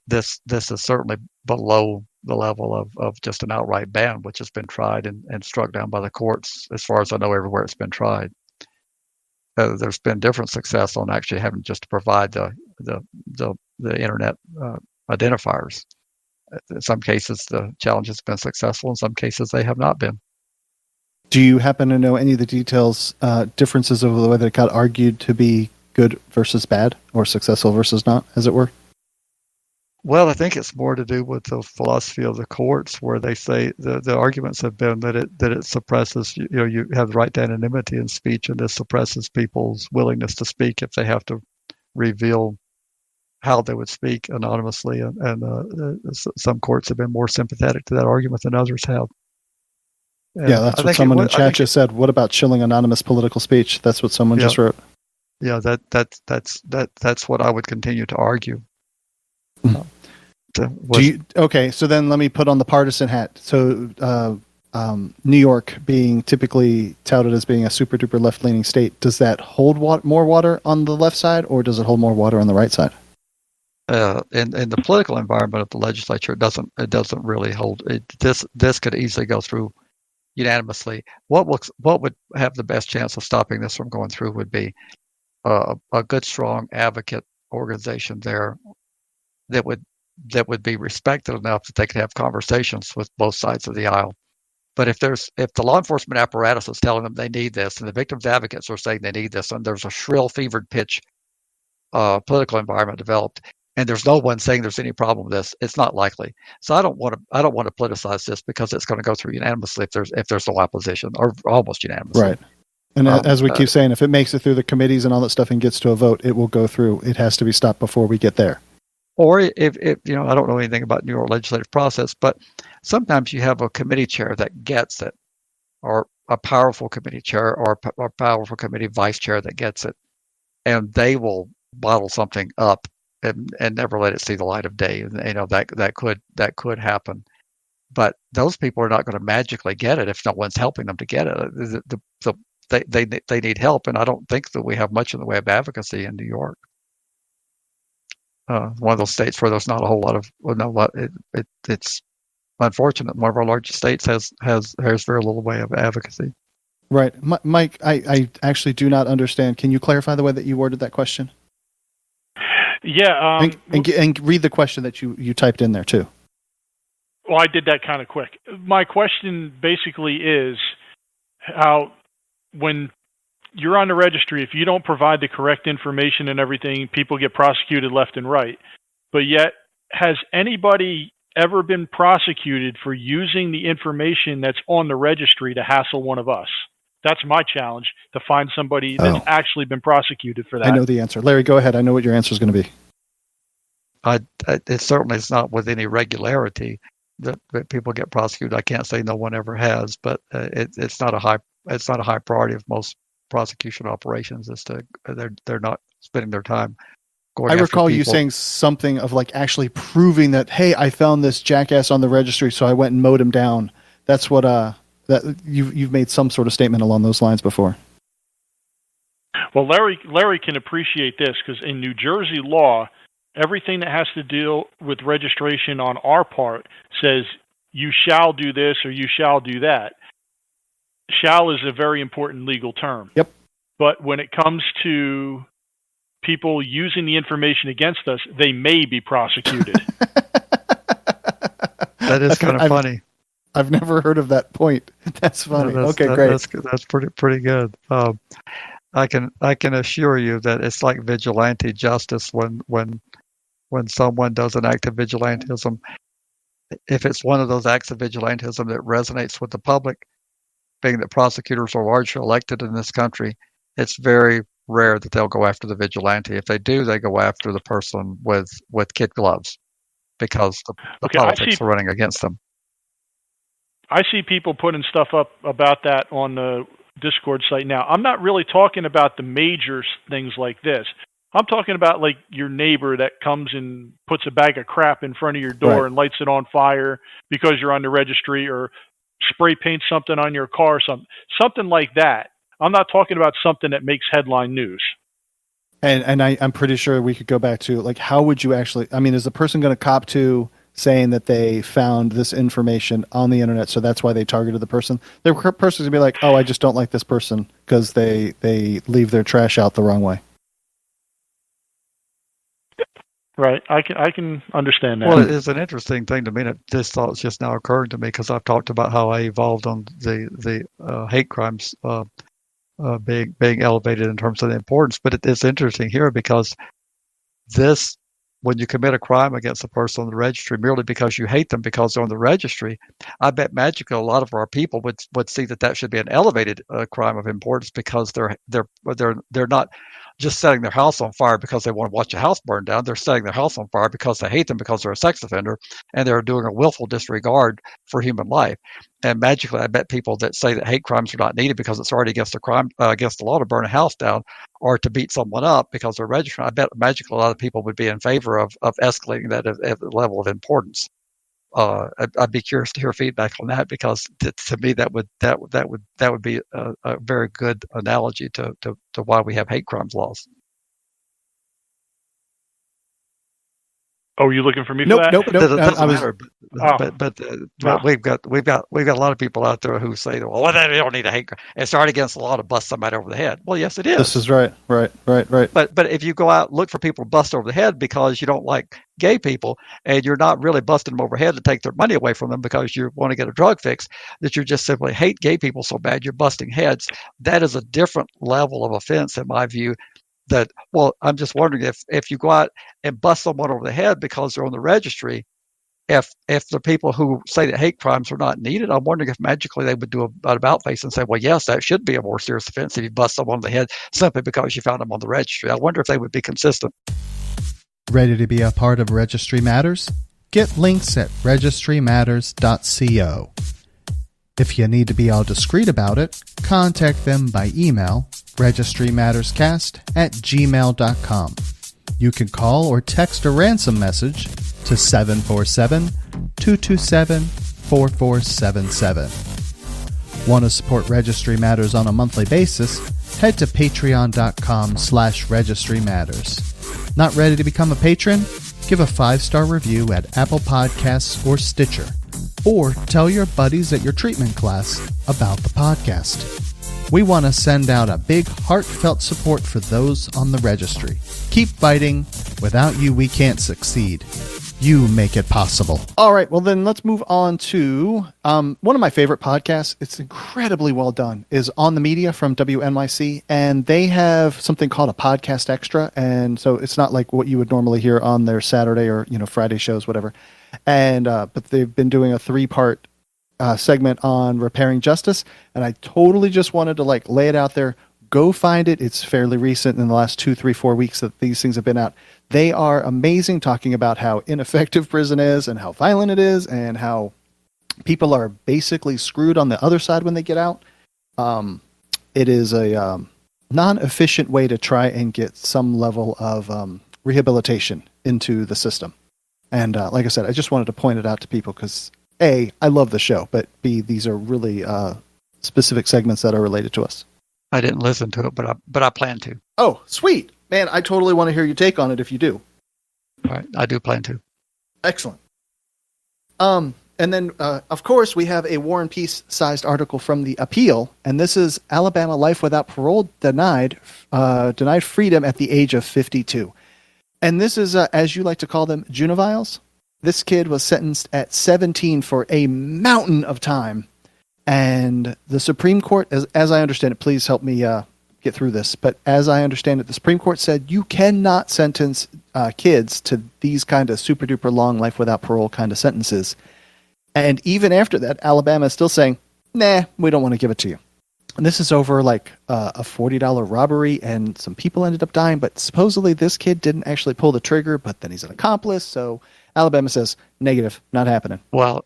this is certainly below the level of just an outright ban, which has been tried and struck down by the courts, as far as I know, everywhere it's been tried. There's been different success on actually having just to provide the internet identifiers. In some cases, the challenge has been successful. In some cases, they have not been. Do you happen to know any of the details, differences of the way that it got argued to be good versus bad, or successful versus not, as it were? Well, I think it's more to do with the philosophy of the courts, where they say the arguments have been that it suppresses, you have the right to anonymity in speech, and this suppresses people's willingness to speak if they have to reveal how they would speak anonymously, and some courts have been more sympathetic to that argument than others have. Yeah, And that's I what think someone in I chat think just said. What about chilling anonymous political speech? That's what someone Yeah. just wrote. Yeah, that's what I would continue to argue. Okay, so then let me put on the partisan hat. So New York being typically touted as being a super duper left leaning state, does that hold more water on the left side, or does it hold more water on the right side? In the political environment of the legislature, it doesn't really hold. This could easily go through unanimously. What would have the best chance of stopping this from going through would be a good, strong advocate organization there that would be respected enough that they could have conversations with both sides of the aisle. But if the law enforcement apparatus is telling them they need this, and the victims advocates are saying they need this, and there's a shrill, fevered pitch political environment developed, and there's no one saying there's any problem with this, it's not likely. So I don't want to politicize this, because it's going to go through unanimously if there's no opposition, or almost unanimously. Right. And as we keep saying, if it makes it through the committees and all that stuff and gets to a vote, it will go through. It has to be stopped before we get there. Or if I don't know anything about New York legislative process, but sometimes you have a committee chair that gets it, or a powerful committee chair, or a powerful committee vice chair that gets it, and they will bottle something up and never let it see the light of day. And, that could happen. But those people are not going to magically get it if no one's helping them to get it. They need help, and I don't think that we have much in the way of advocacy in New York. One of those states where there's not a whole lot of it's unfortunate. One of our largest states has very little way of advocacy. Right, Mike. I actually do not understand. Can you clarify the way that you worded that question? Yeah, and read the question that you typed in there too. Well, I did that kind of quick. My question basically is how, when you're on the registry, if you don't provide the correct information and everything, people get prosecuted left and right. But yet, has anybody ever been prosecuted for using the information that's on the registry to hassle one of us? That's my challenge, to find somebody that's actually been prosecuted for that. I know the answer. Larry, go ahead. I know what your answer is going to be. It certainly is not with any regularity that people get prosecuted. I can't say no one ever has, but it's not a high priority of most prosecution operations. They're not spending their time going after recall people. You saying something of like actually proving that, hey, I found this jackass on the registry, so I went and mowed him down. That's what that you've made some sort of statement along those lines before. Well, Larry can appreciate this, because in New Jersey law, everything that has to deal with registration on our part says you shall do this or you shall do that. Shall is a very important legal term. Yep. But when it comes to people using the information against us, they may be prosecuted. That is kind of funny. I've never heard of that point. That's funny. Great. That's pretty good. I can assure you that it's like vigilante justice when someone does an act of vigilantism. If it's one of those acts of vigilantism that resonates with the public, being that prosecutors are largely elected in this country, it's very rare that they'll go after the vigilante. If they do, they go after the person with kid gloves, because the politics are running against them. I see people putting stuff up about that on the Discord site now. I'm not really talking about the major things like this. I'm talking about like your neighbor that comes and puts a bag of crap in front of your door and lights it on fire because you're on the registry, or spray paints something on your car, something like that. I'm not talking about something that makes headline news. And I'm pretty sure we could go back to, like, how would you actually, I mean, is the person going to cop to saying that they found this information on the internet, so that's why they targeted the person? The person's going to be like, oh, I just don't like this person because they leave their trash out the wrong way. Right. I can understand that. Well, it is an interesting thing to me. This thought's just now occurring to me, because I've talked about how I evolved on the hate crimes being elevated in terms of the importance. But it's interesting here, because this when you commit a crime against a person on the registry merely because you hate them because they're on the registry, I bet magically a lot of our people would see that should be an elevated crime of importance because they're not just setting their house on fire because they want to watch a house burn down. They're setting their house on fire because they hate them because they're a sex offender and they're doing a willful disregard for human life. And magically, I bet people that say that hate crimes are not needed because it's already against against the law to burn a house down or to beat someone up because they're registered. I bet magically a lot of people would be in favor of escalating that at the level of importance. I'd be curious to hear feedback on that because to me that would be a very good analogy to why we have hate crimes laws. Oh, you looking for me Nope, for that? nope. It doesn't I was matter, Oh. but No. we've got a lot of people out there who say, well, they don't need a hate crime. It's already against the law to bust somebody over the head. Well, yes, it is. This is right. But if you go out and look for people to bust over the head because you don't like gay people and you're not really busting them over the head to take their money away from them because you want to get a drug fix, that you just simply hate gay people so bad you're busting heads, that is a different level of offense in my view. That, well, I'm just wondering if you go out and bust someone over the head because they're on the registry, if the people who say that hate crimes are not needed, I'm wondering if magically they would do an about face and say, well, yes, that should be a more serious offense if you bust someone on the head simply because you found them on the registry. I wonder if they would be consistent. Ready to be a part of Registry Matters? Get links at registrymatters.co. If you need to be all discreet about it, contact them by email, registrymatterscast@gmail.com. You can call or text a ransom message to 747-227-4477. Want to support Registry Matters on a monthly basis? Head to patreon.com/registrymatters. Not ready to become a patron? Give a 5-star review at Apple Podcasts or Stitcher. Or tell your buddies at your treatment class about the podcast. We want to send out a big heartfelt support for those on the registry. Keep fighting. Without you, we can't succeed. You make it possible. All right, well then let's move on to one of my favorite podcasts. It's incredibly well done. Is On the Media from WNYC, and they have something called a podcast extra, and so it's not like what you would normally hear on their Saturday or Friday shows, whatever. And but they've been doing a 3-part segment on repairing justice, and I totally just wanted to lay it out there. Go find it. It's fairly recent in the last 2, 3, 4 weeks that these things have been out. They are amazing, talking about how ineffective prison is and how violent it is and how people are basically screwed on the other side when they get out. It is a non-efficient way to try and get some level of rehabilitation into the system. And like I said, I just wanted to point it out to people because A, I love the show, but B, these are really specific segments that are related to us. I didn't listen to it, but I plan to. Oh, sweet. Man, I totally want to hear your take on it if you do. All right, I do plan to. Excellent. And then, of course, we have a War and Peace sized article from the Appeal, and this is Alabama life without parole denied freedom at the age of 52. And this is, as you like to call them, juveniles. This kid was sentenced at 17 for a mountain of time. And the Supreme Court, as I understand it, please help me get through this, but as I understand it, the Supreme Court said you cannot sentence kids to these kind of super duper long life without parole kind of sentences. And even after that, Alabama is still saying, nah, we don't want to give it to you. And this is over a $40 robbery, and some people ended up dying, but supposedly this kid didn't actually pull the trigger, but then he's an accomplice, so Alabama says, negative, not happening. Well,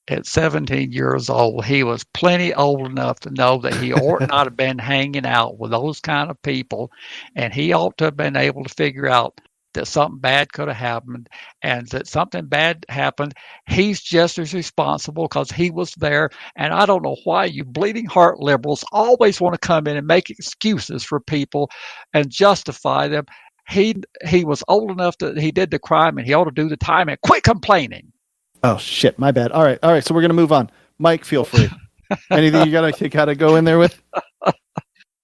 at 17 years old, he was plenty old enough to know that he ought not have been hanging out with those kind of people, and he ought to have been able to figure out that something bad could have happened, and that something bad happened. He's just as responsible because he was there, and I don't know why you bleeding heart liberals always want to come in and make excuses for people and justify them. He was old enough that he did the crime, and he ought to do the time and quit complaining. Oh shit, my bad. All right. So we're gonna move on. Mike, feel free. Anything you gotta go in there with?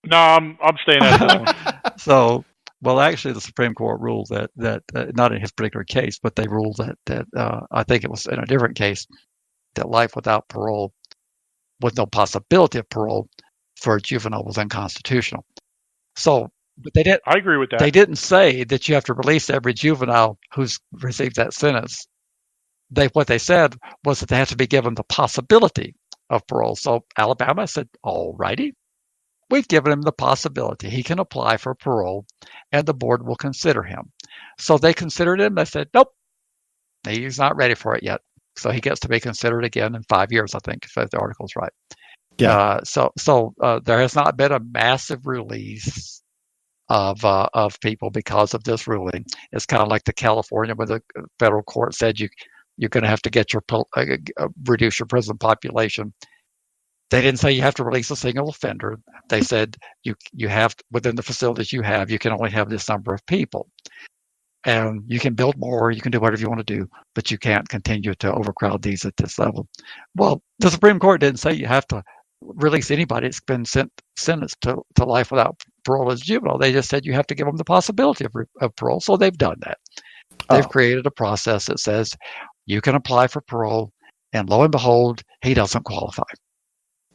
No, I'm staying out of this one. So, well, actually, the Supreme Court ruled that not in his particular case, but they ruled that I think it was in a different case, that life without parole, with no possibility of parole for a juvenile, was unconstitutional. So But they didn't. I agree with that. They didn't say that you have to release every juvenile who's received that sentence. What they said was that they have to be given the possibility of parole. So Alabama said, all righty, we've given him the possibility. He can apply for parole, and the board will consider him. So they considered him. They said, nope, he's not ready for it yet. So he gets to be considered again in 5 years, I think, if the article's right. Yeah. So there has not been a massive release of people because of this ruling. It's kind of like the California, where the federal court said you're going to have to get reduce your prison population. They didn't say you have to release a single offender. They said you have, within the facilities you have, you can only have this number of people. And you can build more, you can do whatever you want to do, but you can't continue to overcrowd these at this level. Well, the Supreme Court didn't say you have to release anybody that's been sentenced to life without parole as juvenile. They just said you have to give them the possibility of parole. So they've done that. They've created a process that says you can apply for parole, and lo and behold, he doesn't qualify.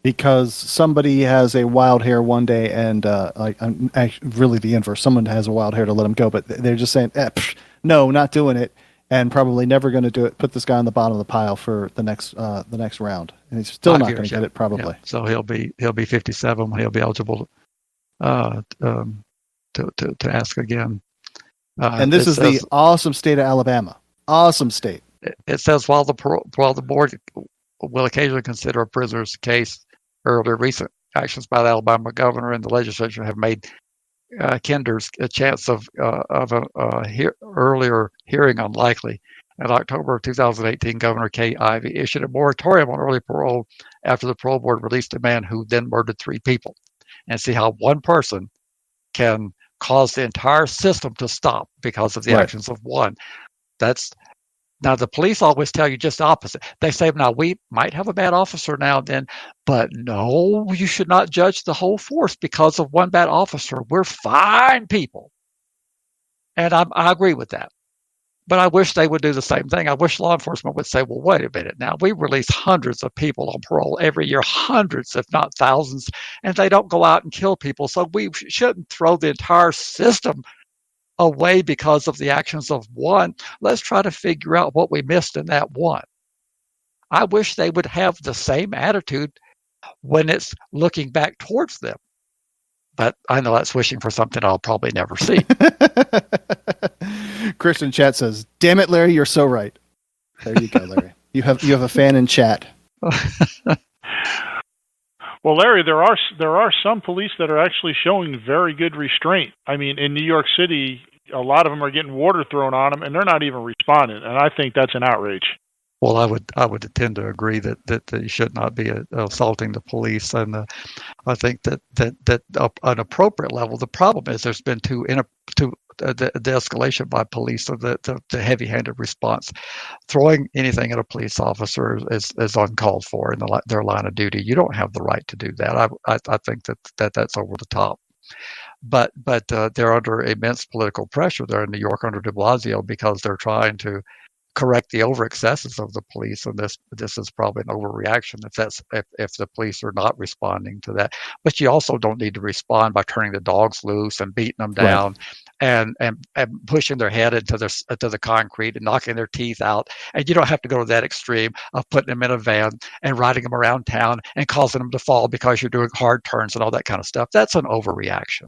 Because somebody has a wild hair one day, and really the inverse. Someone has a wild hair to let him go, but they're just saying, no, not doing it, and probably never going to do it. Put this guy on the bottom of the pile for the next round, and he's still not going to get it probably. Yeah. So he'll be 57 when he'll be eligible to ask again. And this is the awesome state of Alabama. Awesome state. It says while the board will occasionally consider a prisoner's case, earlier recent actions by the Alabama governor and the legislature have made Kinder's a chance of earlier hearing unlikely. In October of 2018, Governor Kay Ivey issued a moratorium on early parole after the parole board released a man who then murdered 3 people. And see how one person can cause the entire system to stop because of the actions of one. Now, the police always tell you just the opposite. They say, now, we might have a bad officer now and then, but no, you should not judge the whole force because of one bad officer. We're fine people. And I agree with that. But I wish they would do the same thing. I wish law enforcement would say, well, wait a minute. Now, we release hundreds of people on parole every year, hundreds, if not thousands, and they don't go out and kill people. So we shouldn't throw the entire system away because of the actions of one. Let's try to figure out what we missed in that one. I wish they would have the same attitude when it's looking back towards them. But I know that's wishing for something I'll probably never see. Christian chat says, damn it, Larry, you're so right. There you go, Larry. You have a fan in chat. Well, Larry, there are some police that are actually showing very good restraint. I mean, in New York City, a lot of them are getting water thrown on them, and they're not even responding. And I think that's an outrage. Well, I would tend to agree that you should not be assaulting the police, and I think that an appropriate level. The problem is there's been the escalation by police of the heavy-handed response. Throwing anything at a police officer is uncalled for in their line of duty. You don't have the right to do that. I think that's over the top. But they're under immense political pressure there in New York under de Blasio because they're trying to correct the over excesses of the police, and this is probably an overreaction if the police are not responding to that. But you also don't need to respond by turning the dogs loose and beating them down, and pushing their head into the concrete and knocking their teeth out. And you don't have to go to that extreme of putting them in a van and riding them around town and causing them to fall because you're doing hard turns and all that kind of stuff. That's an overreaction.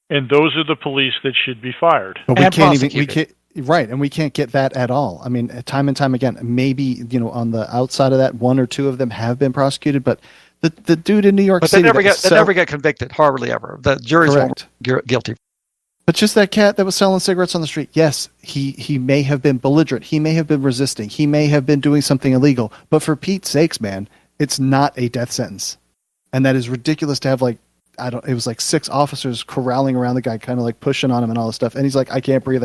And those are the police that should be fired. But we can't. Right, and we can't get that at all. I mean, time and time again, maybe, on the outside of that, 1 or 2 of them have been prosecuted, but the dude in New York City... But they never get convicted, hardly ever. The jury's guilty. But just that cat that was selling cigarettes on the street, yes, he may have been belligerent, he may have been resisting, he may have been doing something illegal, but for Pete's sakes, man, it's not a death sentence. And that is ridiculous to have, it was 6 officers corralling around the guy, kind of pushing on him and all this stuff. And he's like, I can't breathe.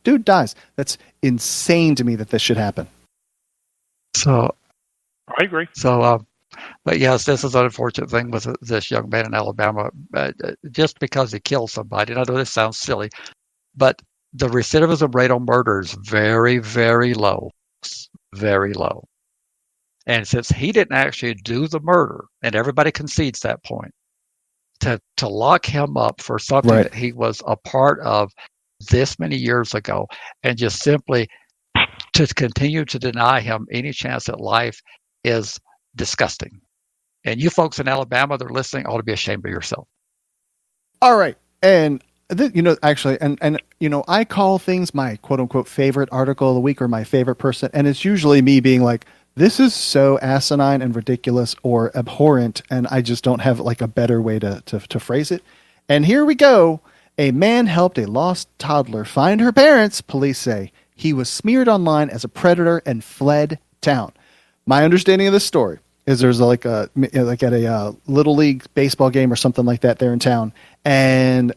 Dude dies. That's insane to me that this should happen. So I agree. So, but yes, this is an unfortunate thing with this young man in Alabama. Just because he killed somebody, and I know this sounds silly, but the recidivism rate on murder is very, very low. Very low. And since he didn't actually do the murder, and everybody concedes that point, to lock him up for something that he was a part of this many years ago, and just simply to continue to deny him any chance at life is disgusting. And you folks in Alabama that are listening ought to be ashamed of yourself. All right. And actually, and I call things my quote unquote favorite article of the week or my favorite person. And it's usually me being like, this is so asinine and ridiculous or abhorrent. And I just don't have like a better way to phrase it. And here we go. A man helped a lost toddler find her parents, police say. He was smeared online as a predator and fled town. My understanding of this story is there's like at a little league baseball game or something like that there in town, and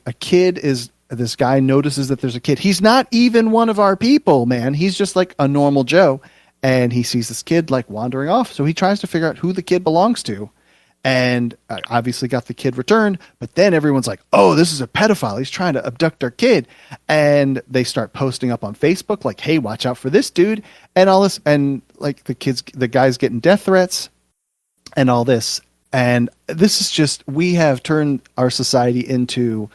this guy notices that there's a kid. He's not even one of our people, man. He's just like a normal Joe, and he sees this kid like wandering off. So he tries to figure out who the kid belongs to, and obviously got the kid returned. But then everyone's like, "Oh, this is a pedophile. He's trying to abduct our kid," and they start posting up on Facebook like, "Hey, watch out for this dude," and all this, and like the guy's getting death threats. And all this. And this is just, we have turned our society into,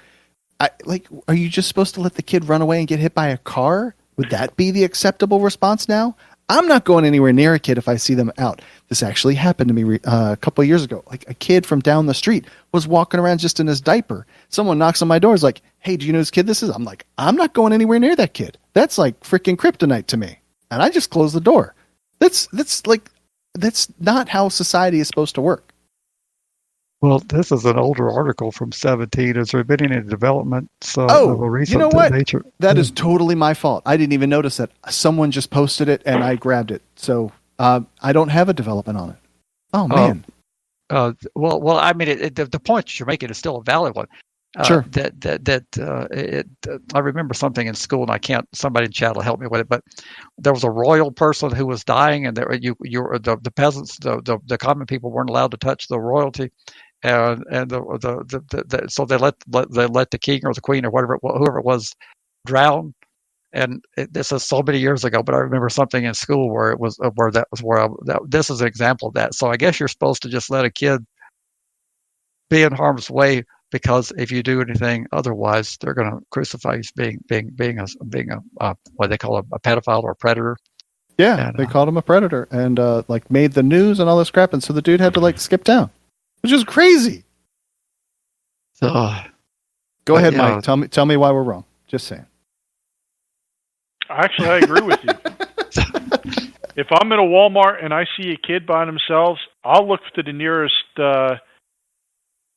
are you just supposed to let the kid run away and get hit by a car? Would that be the acceptable response now? I'm not going anywhere near a kid if I see them out. This actually happened to me a couple of years ago. Like a kid from down the street was walking around just in his diaper. Someone knocks on my door, is like, "Hey, do you know whose kid this is?" I'm like, I'm not going anywhere near that kid. That's like freaking kryptonite to me. And I just closed the door. That's not how society is supposed to work. Well, this is an older article from 2017. Has there been any developments of a recent you know what? nature? That is totally my fault. I didn't even notice that. Someone just posted it and I grabbed it. So I don't have a development on it. Oh, man. Well, I mean, the point you're making is still a valid one. Sure. I remember something in school, and somebody in chat will help me with it. But there was a royal person who was dying, and the peasants, the common people weren't allowed to touch the royalty, and so they let the king or the queen or whoever it was drown. And this is so many years ago, but I remember something in school where this is an example of that. So I guess you're supposed to just let a kid be in harm's way, because if you do anything otherwise, they're going to crucify you as being a what they call a pedophile or a predator. Yeah, they called him a predator and like made the news and all this crap, and so the dude had to like skip town, which is crazy. So, go ahead, Mike. Tell me why we're wrong. Just saying. Actually, I agree with you. If I'm in a Walmart and I see a kid by themselves, I'll look to the nearest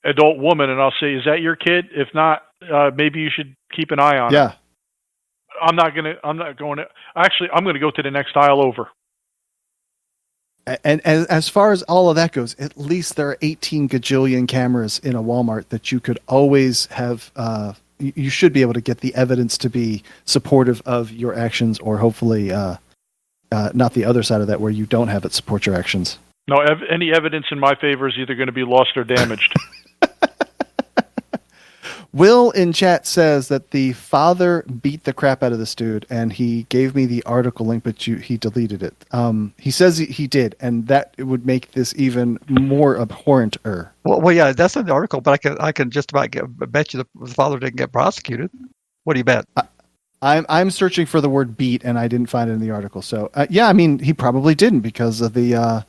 adult woman and I'll say, "Is that your kid? If not, maybe you should keep an eye on it." I'm not going to. Actually, I'm going to go to the next aisle over. And as far as all of that goes, at least there are 18 gajillion cameras in a Walmart that you could always have. You should be able to get the evidence to be supportive of your actions, or hopefully not the other side of that where you don't have it support your actions. No, any evidence in my favor is either going to be lost or damaged. Will in chat says that the father beat the crap out of this dude, and he gave me the article link, but he deleted it. He says he did, and that would make this even more abhorrent-er. Well, yeah, that's in the article, but I can just about bet you the father didn't get prosecuted. What do you bet? I'm searching for the word beat, and I didn't find it in the article. So yeah, I mean, he probably didn't because of the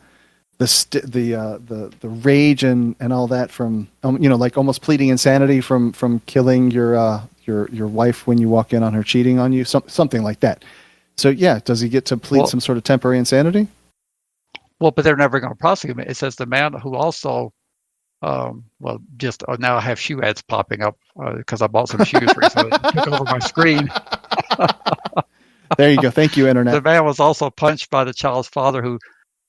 rage and all that from like almost pleading insanity from killing your wife when you walk in on her cheating on you, something like that. So yeah, does he get to plead some sort of temporary insanity? Well, but they're never going to prosecute him. It says the man who also just now I have shoe ads popping up because I bought some shoes recently. Took over my screen. There you go. Thank you, Internet. The man was also punched by the child's father, who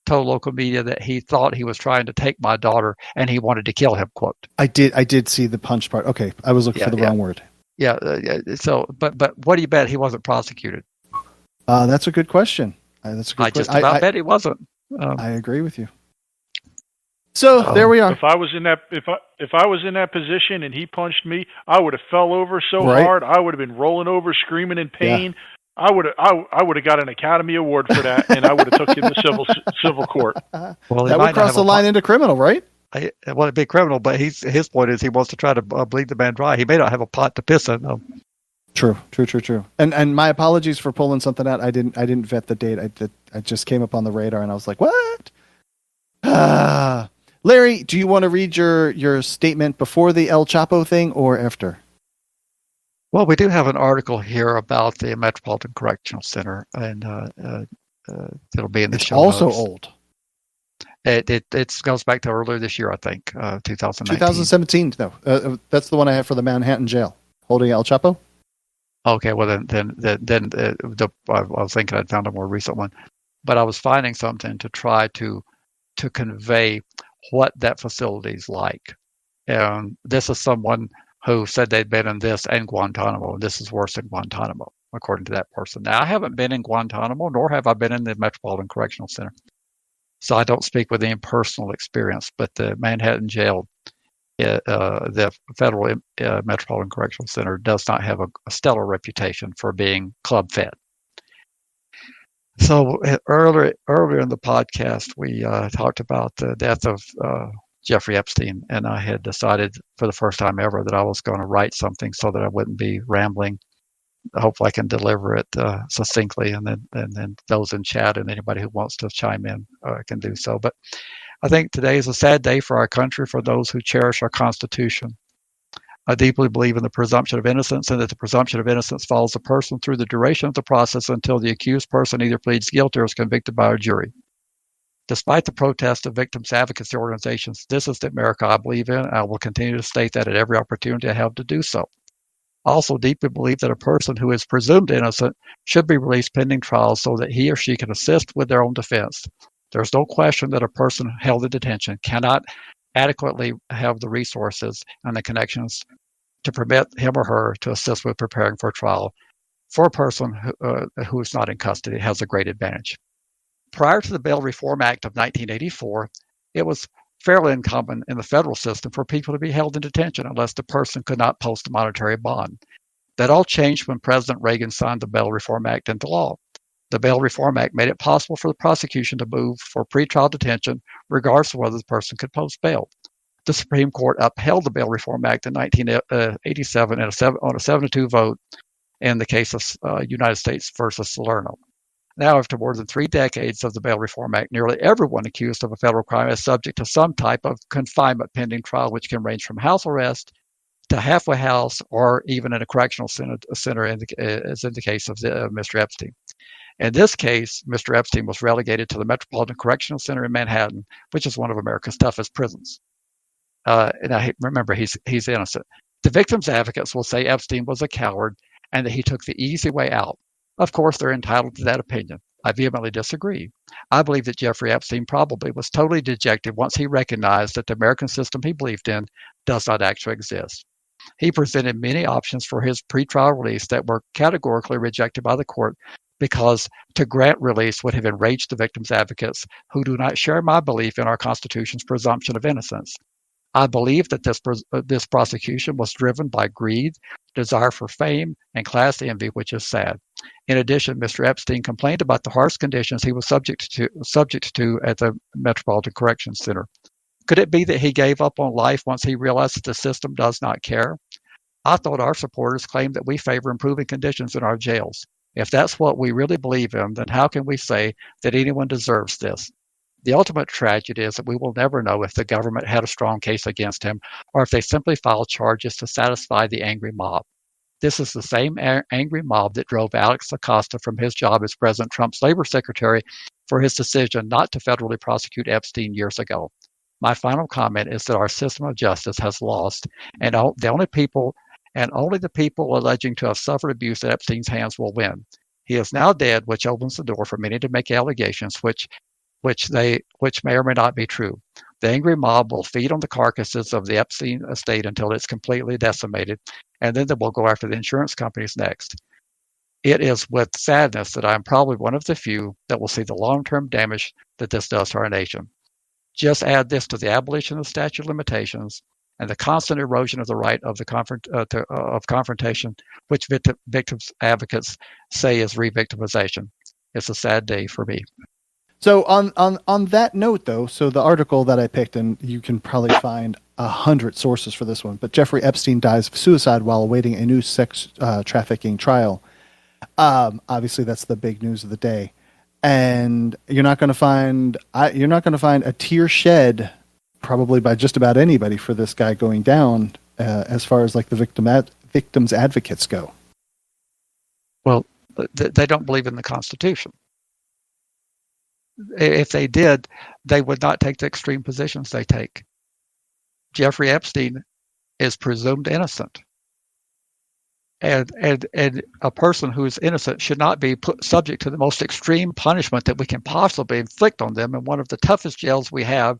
told local media that he thought he was trying to take my daughter and he wanted to kill him, quote. I did see the punch part. Okay, I was looking for the wrong word. Yeah. So, but what do you bet he wasn't prosecuted? That's a good question. I just about bet he wasn't. I agree with you. So there we are. If I was in that position and he punched me, I would have fell over so hard. I would have been rolling over, screaming in pain. Yeah. I would have got an Academy Award for that, and I would have took him to civil court. Well, that would cross the line into criminal, right? well, it'd be criminal, but his point is he wants to try to bleed the man dry. He may not have a pot to piss in, though. True. And my apologies for pulling something out. I didn't vet the date. I just came up on the radar and I was like, what? Larry, do you want to read your statement before the El Chapo thing or after? Well, we do have an article here about the Metropolitan Correctional Center, and it'll be in the show notes. It's also old. It goes back to earlier this year, I think, 2019. 2017. No, that's the one I have for the Manhattan jail holding El Chapo. Okay, well then I was thinking I'd found a more recent one, but I was finding something to try to convey what that facility is like. And this is someone who said they'd been in this and Guantanamo, and this is worse than Guantanamo, according to that person. Now, I haven't been in Guantanamo, nor have I been in the Metropolitan Correctional Center, so I don't speak with any personal experience. But the Manhattan jail, the Federal Metropolitan Correctional Center, does not have a stellar reputation for being club fed. So earlier in the podcast, we talked about the death of Jeffrey Epstein, and I had decided for the first time ever that I was going to write something so that I wouldn't be rambling. Hopefully I can deliver it succinctly, and then those in chat and anybody who wants to chime in can do so. But I think today is a sad day for our country, for those who cherish our Constitution. I deeply believe in the presumption of innocence, and that the presumption of innocence follows a person through the duration of the process until the accused person either pleads guilty or is convicted by a jury. Despite the protest of victims' advocacy organizations, this is the America I believe in, and I will continue to state that at every opportunity I have to do so. I also deeply believe that a person who is presumed innocent should be released pending trial so that he or she can assist with their own defense. There's no question that a person held in detention cannot adequately have the resources and the connections to permit him or her to assist with preparing for a trial. For a person who is not in custody, it has a great advantage. Prior to the Bail Reform Act of 1984, it was fairly uncommon in the federal system for people to be held in detention unless the person could not post a monetary bond. That all changed when President Reagan signed the Bail Reform Act into law. The Bail Reform Act made it possible for the prosecution to move for pretrial detention regardless of whether the person could post bail. The Supreme Court upheld the Bail Reform Act in 1987 on a 7-2 vote in the case of United States versus Salerno. Now, after more than 3 decades of the Bail Reform Act, nearly everyone accused of a federal crime is subject to some type of confinement pending trial, which can range from house arrest to halfway house or even in a correctional center as in the case of Mr. Epstein. In this case, Mr. Epstein was relegated to the Metropolitan Correctional Center in Manhattan, which is one of America's toughest prisons. And remember, he's innocent. The victims' advocates will say Epstein was a coward and that he took the easy way out. Of course, they're entitled to that opinion. I vehemently disagree. I believe that Jeffrey Epstein probably was totally dejected once he recognized that the American system he believed in does not actually exist. He presented many options for his pretrial release that were categorically rejected by the court because to grant release would have enraged the victims' advocates who do not share my belief in our Constitution's presumption of innocence. I believe that this prosecution was driven by greed, desire for fame, and class envy, which is sad. In addition, Mr. Epstein complained about the harsh conditions he was subject to at the Metropolitan Corrections Center. Could it be that he gave up on life once he realized that the system does not care? I thought our supporters claimed that we favor improving conditions in our jails. If that's what we really believe in, then how can we say that anyone deserves this? The ultimate tragedy is that we will never know if the government had a strong case against him or if they simply filed charges to satisfy the angry mob. This is the same angry mob that drove Alex Acosta from his job as President Trump's labor secretary for his decision not to federally prosecute Epstein years ago. My final comment is that our system of justice has lost, and only the people alleging to have suffered abuse at Epstein's hands will win. He is now dead, which opens the door for many to make allegations which may or may not be true. The angry mob will feed on the carcasses of the Epstein estate until it's completely decimated, and then they will go after the insurance companies next. It is with sadness that I am probably one of the few that will see the long-term damage that this does to our nation. Just add this to the abolition of statute of limitations and the constant erosion of the right of confrontation, which victims advocates say is re-victimization. It's a sad day for me. So on that note, though, so the article that I picked, and you can probably find 100 sources for this one, but Jeffrey Epstein dies of suicide while awaiting a new sex trafficking trial. Obviously, that's the big news of the day, and you're not going to find a tear shed probably by just about anybody for this guy going down, as far as like the victims advocates go. Well, they don't believe in the Constitution. If they did, they would not take the extreme positions they take. Jeffrey Epstein is presumed innocent. And a person who is innocent should not be subject to the most extreme punishment that we can possibly inflict on them in one of the toughest jails we have.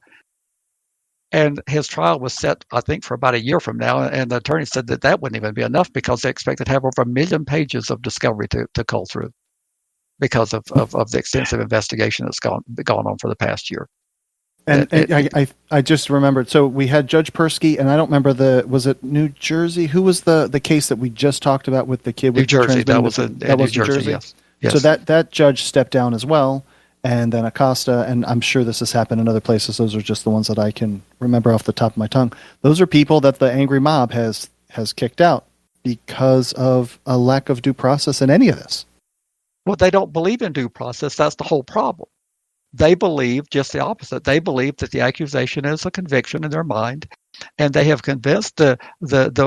And his trial was set, I think, for about a year from now. And the attorney said that wouldn't even be enough because they expected to have over 1 million pages of discovery to cull through because of the extensive investigation that's gone on for the past year. And I just remembered. So we had Judge Persky, and I don't remember was it New Jersey? Who was the case that we just talked about with the kid? New Jersey. That was New Jersey. Yes. So that judge stepped down as well, and then Acosta, and I'm sure this has happened in other places. Those are just the ones that I can remember off the top of my tongue. Those are people that the angry mob has kicked out because of a lack of due process in any of this. Well, they don't believe in due process. That's the whole problem. They believe just the opposite. They believe that the accusation is a conviction in their mind, and they have convinced the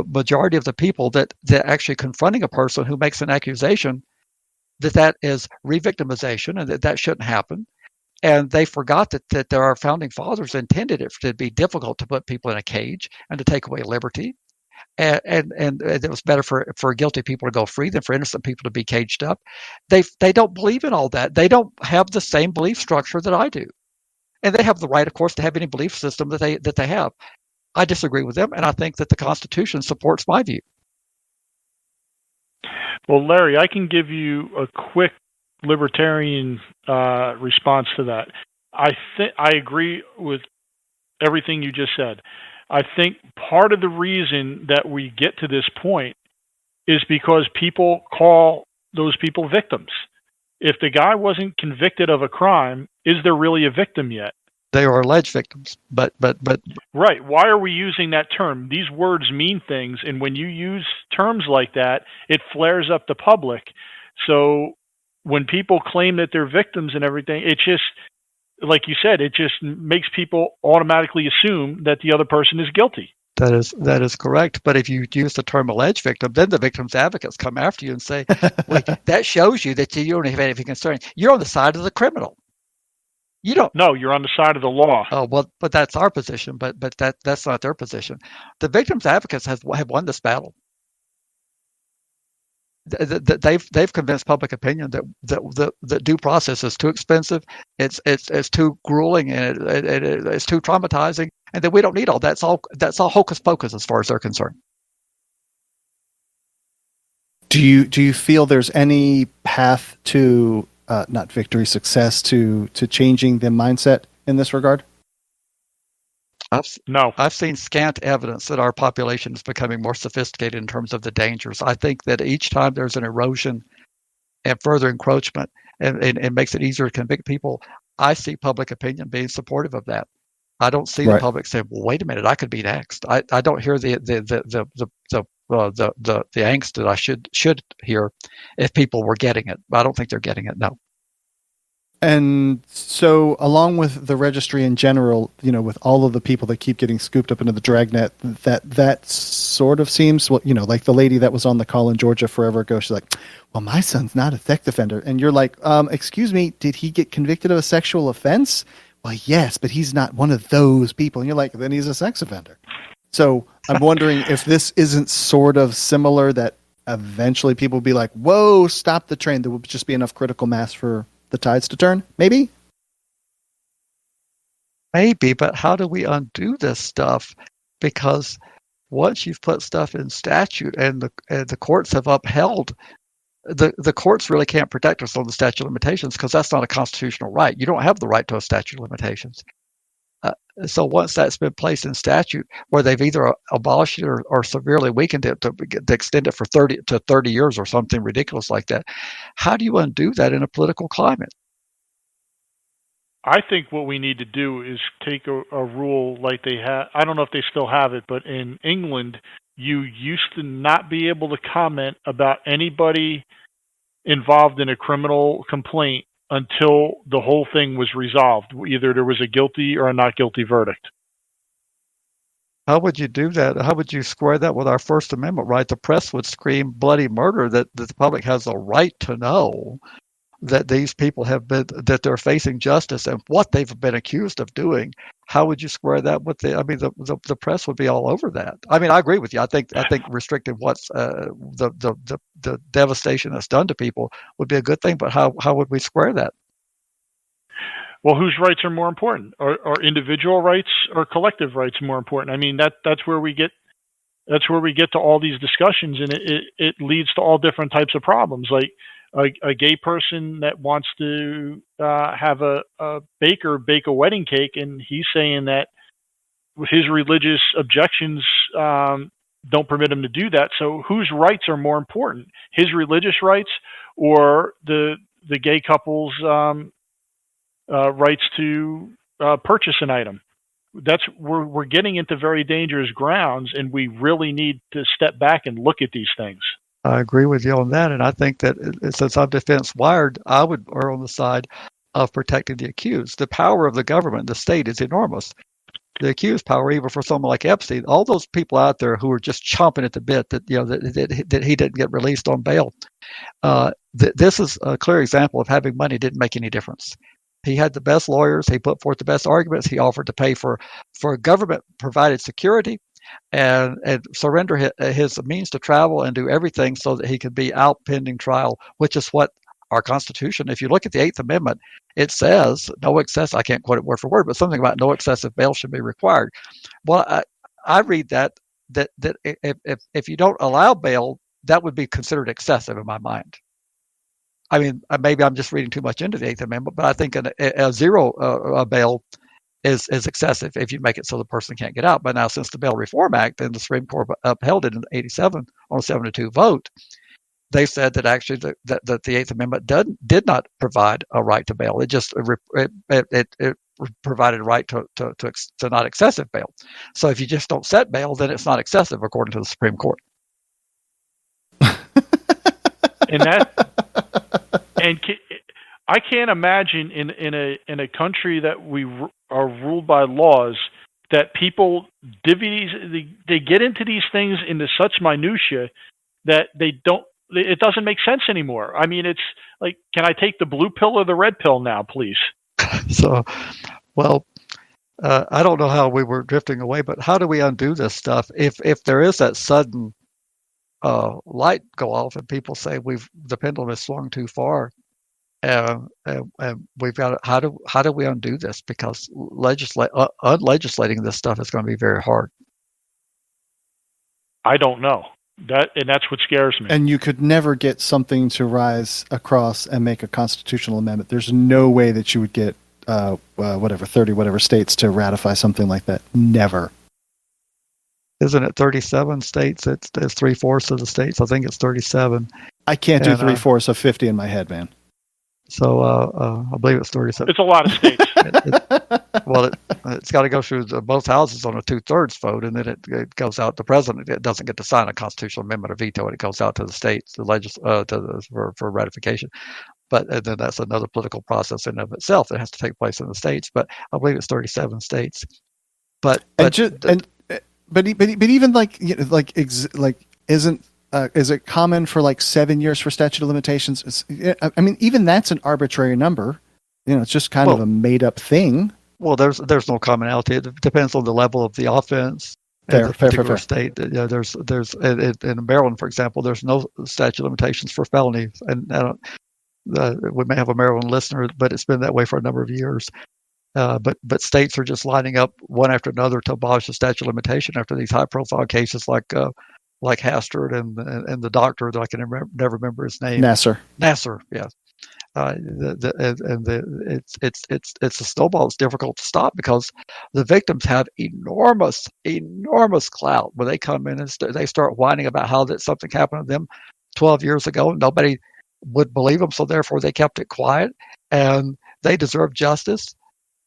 majority of the people that actually confronting a person who makes an accusation that is re-victimization and that shouldn't happen. And they forgot that our founding fathers intended it to be difficult to put people in a cage and to take away liberty. And it was better for guilty people to go free than for innocent people to be caged up. They don't believe in all that. They don't have the same belief structure that I do, and they have the right, of course, to have any belief system that they have. I disagree with them, and I think that the Constitution supports my view. Well, Larry, I can give you a quick libertarian response to that. I agree with everything you just said. I think part of the reason that we get to this point is because people call those people victims. If the guy wasn't convicted of a crime, is there really a victim yet? They are alleged victims, but right. Why are we using that term? These words mean things, and when you use terms like that, it flares up the public. So when people claim that they're victims and everything, it just, like you said, it just makes people automatically assume that the other person is guilty. That is correct. But if you use the term alleged victim, then the victim's advocates come after you and say, wait, that shows you that you don't have any concern. You're on the side of the criminal. You don't. No, you're on the side of the law. Oh, well, but that's our position. But that's not their position. The victim's advocates have won this battle. They've convinced public opinion that due process is too expensive, it's too grueling, and it's too traumatizing, and that we don't need all that. That's all hocus pocus as far as they're concerned. Do you feel there's any path to not victory, success to changing the mindset in this regard? No. I've seen scant evidence that our population is becoming more sophisticated in terms of the dangers. I think that each time there's an erosion and further encroachment and makes it easier to convict people, I see public opinion being supportive of that. I don't see the public saying, well, wait a minute, I could be next. I don't hear the angst that I should hear if people were getting it. I don't think they're getting it, no. And so, along with the registry in general, with all of the people that keep getting scooped up into the dragnet, that sort of seems, like the lady that was on the call in Georgia forever ago. She's like, well, my son's not a sex offender. And you're like, excuse me, did he get convicted of a sexual offense? Well, yes, but he's not one of those people. And you're like, then he's a sex offender. So I'm wondering if this isn't sort of similar, that eventually people will be like, whoa, stop the train. There will just be enough critical mass for the tides to turn, maybe? Maybe, but how do we undo this stuff? Because once you've put stuff in statute and the courts have upheld, the courts really can't protect us on the statute of limitations because that's not a constitutional right. You don't have the right to a statute of limitations. So once that's been placed in statute, where they've either abolished it or severely weakened it to extend it for 30 years or something ridiculous like that, how do you undo that in a political climate? I think what we need to do is take a rule like they have. I don't know if they still have it, but in England, you used to not be able to comment about anybody involved in a criminal complaint until the whole thing was resolved. Either there was a guilty or a not guilty verdict. How would you do that? How would you square that with our First Amendment right? The press would scream bloody murder, that the public has a right to know that these people that they're facing justice and what they've been accused of doing. How would you square that with the press would be all over that. I mean, I agree with you. I think restricting what's the devastation that's done to people would be a good thing, but how would we square that? Well, whose rights are more important? Are individual rights or collective rights more important? I mean, that's where we get to all these discussions, and it leads to all different types of problems. Like a gay person that wants to have a baker bake a wedding cake, and he's saying that his religious objections don't permit him to do that. So whose rights are more important? His religious rights or the gay couple's rights to purchase an item? We're getting into very dangerous grounds, and we really need to step back and look at these things. I agree with you on that, and I think that since I'm defense wired, I would err on the side of protecting the accused. The power of the government, the state, is enormous. The accused power, even for someone like Epstein, all those people out there who are just chomping at the bit that that he didn't get released on bail. This is a clear example of having money didn't make any difference. He had the best lawyers. He put forth the best arguments. He offered to pay for government-provided security and surrender his means to travel and do everything so that he could be out pending trial, which is what our Constitution, if you look at the Eighth Amendment, it says no excess. I can't quote it word for word, but something about no excessive bail should be required. Well, I read that if you don't allow bail, that would be considered excessive in my mind. I mean, maybe I'm just reading too much into the Eighth Amendment, but I think a zero bail is excessive if you make it so the person can't get out. But now, since the Bail Reform Act and the Supreme Court upheld it in '87 on a 7-2 vote, they said that actually that the Eighth Amendment did not provide a right to bail. It just it provided a right to not excessive bail. So if you just don't set bail, then it's not excessive according to the Supreme Court. And I can't imagine in a country that we are ruled by laws that people they get into these things into such minutia that it doesn't make sense anymore. I mean, it's like, can I take the blue pill or the red pill now, please? So, well, I don't know how we were drifting away, but how do we undo this stuff if there is that sudden light go off and people say the pendulum has swung too far, and we've got how do we undo this? Because unlegislating this stuff is going to be very hard. I don't know and that's what scares me. And you could never get something to rise across and make a constitutional amendment. There's no way that you would get 30 states to ratify something like that. Never. Isn't it 37 states? It's 3/4 of the states. I think it's 37. I can't do 3/4 of 50 in my head, man. So I believe it's 37. It's a lot of states. It's got to go through both houses on a 2/3 vote, and then it goes out. The president doesn't get to sign a constitutional amendment or veto it. It goes out to the states, for ratification. But then that's another political process in and of itself that has to take place in the states. But I believe it's 37 states. But even is it common for like 7 years for statute of limitations? I mean, even that's an arbitrary number. It's just kind of a made up thing. Well, there's no commonality. It depends on the level of the offense. Fair. State. There's in Maryland, for example, there's no statute of limitations for felonies, and we may have a Maryland listener, but it's been that way for a number of years. But states are just lining up one after another to abolish the statute of limitation after these high-profile cases like Hastert and the doctor that I can never remember his name. Nassar, yeah. It's a snowball. It's difficult to stop because the victims have enormous clout when they come in and they start whining about how that something happened to them 12 years ago. Nobody would believe them, so therefore they kept it quiet, and they deserve justice.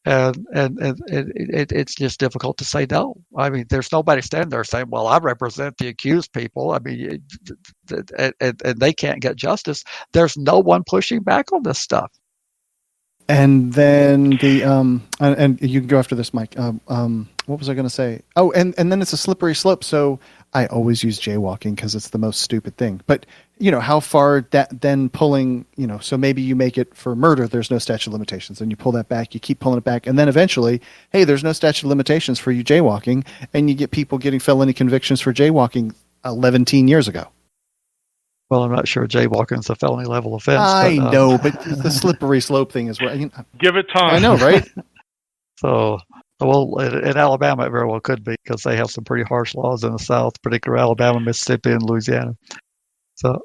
it's just difficult to say no. I mean, there's nobody standing there saying, "Well, I represent the accused people." I mean, and they can't get justice. There's no one pushing back on this stuff. And then and you can go after this, Mike. What was I going to say? Oh, and then it's a slippery slope. So I always use jaywalking because it's the most stupid thing. But how far that then pulling, so maybe you make it for murder. There's no statute of limitations, and you pull that back. You keep pulling it back, and then eventually, hey, there's no statute of limitations for you jaywalking, and you get people getting felony convictions for jaywalking 11 years ago. Well, I'm not sure jaywalking is a felony level offense. I know, but the slippery slope thing is where give it time. I know, right? So, well, in Alabama, it very well could be because they have some pretty harsh laws in the South, particularly Alabama, Mississippi, and Louisiana. So,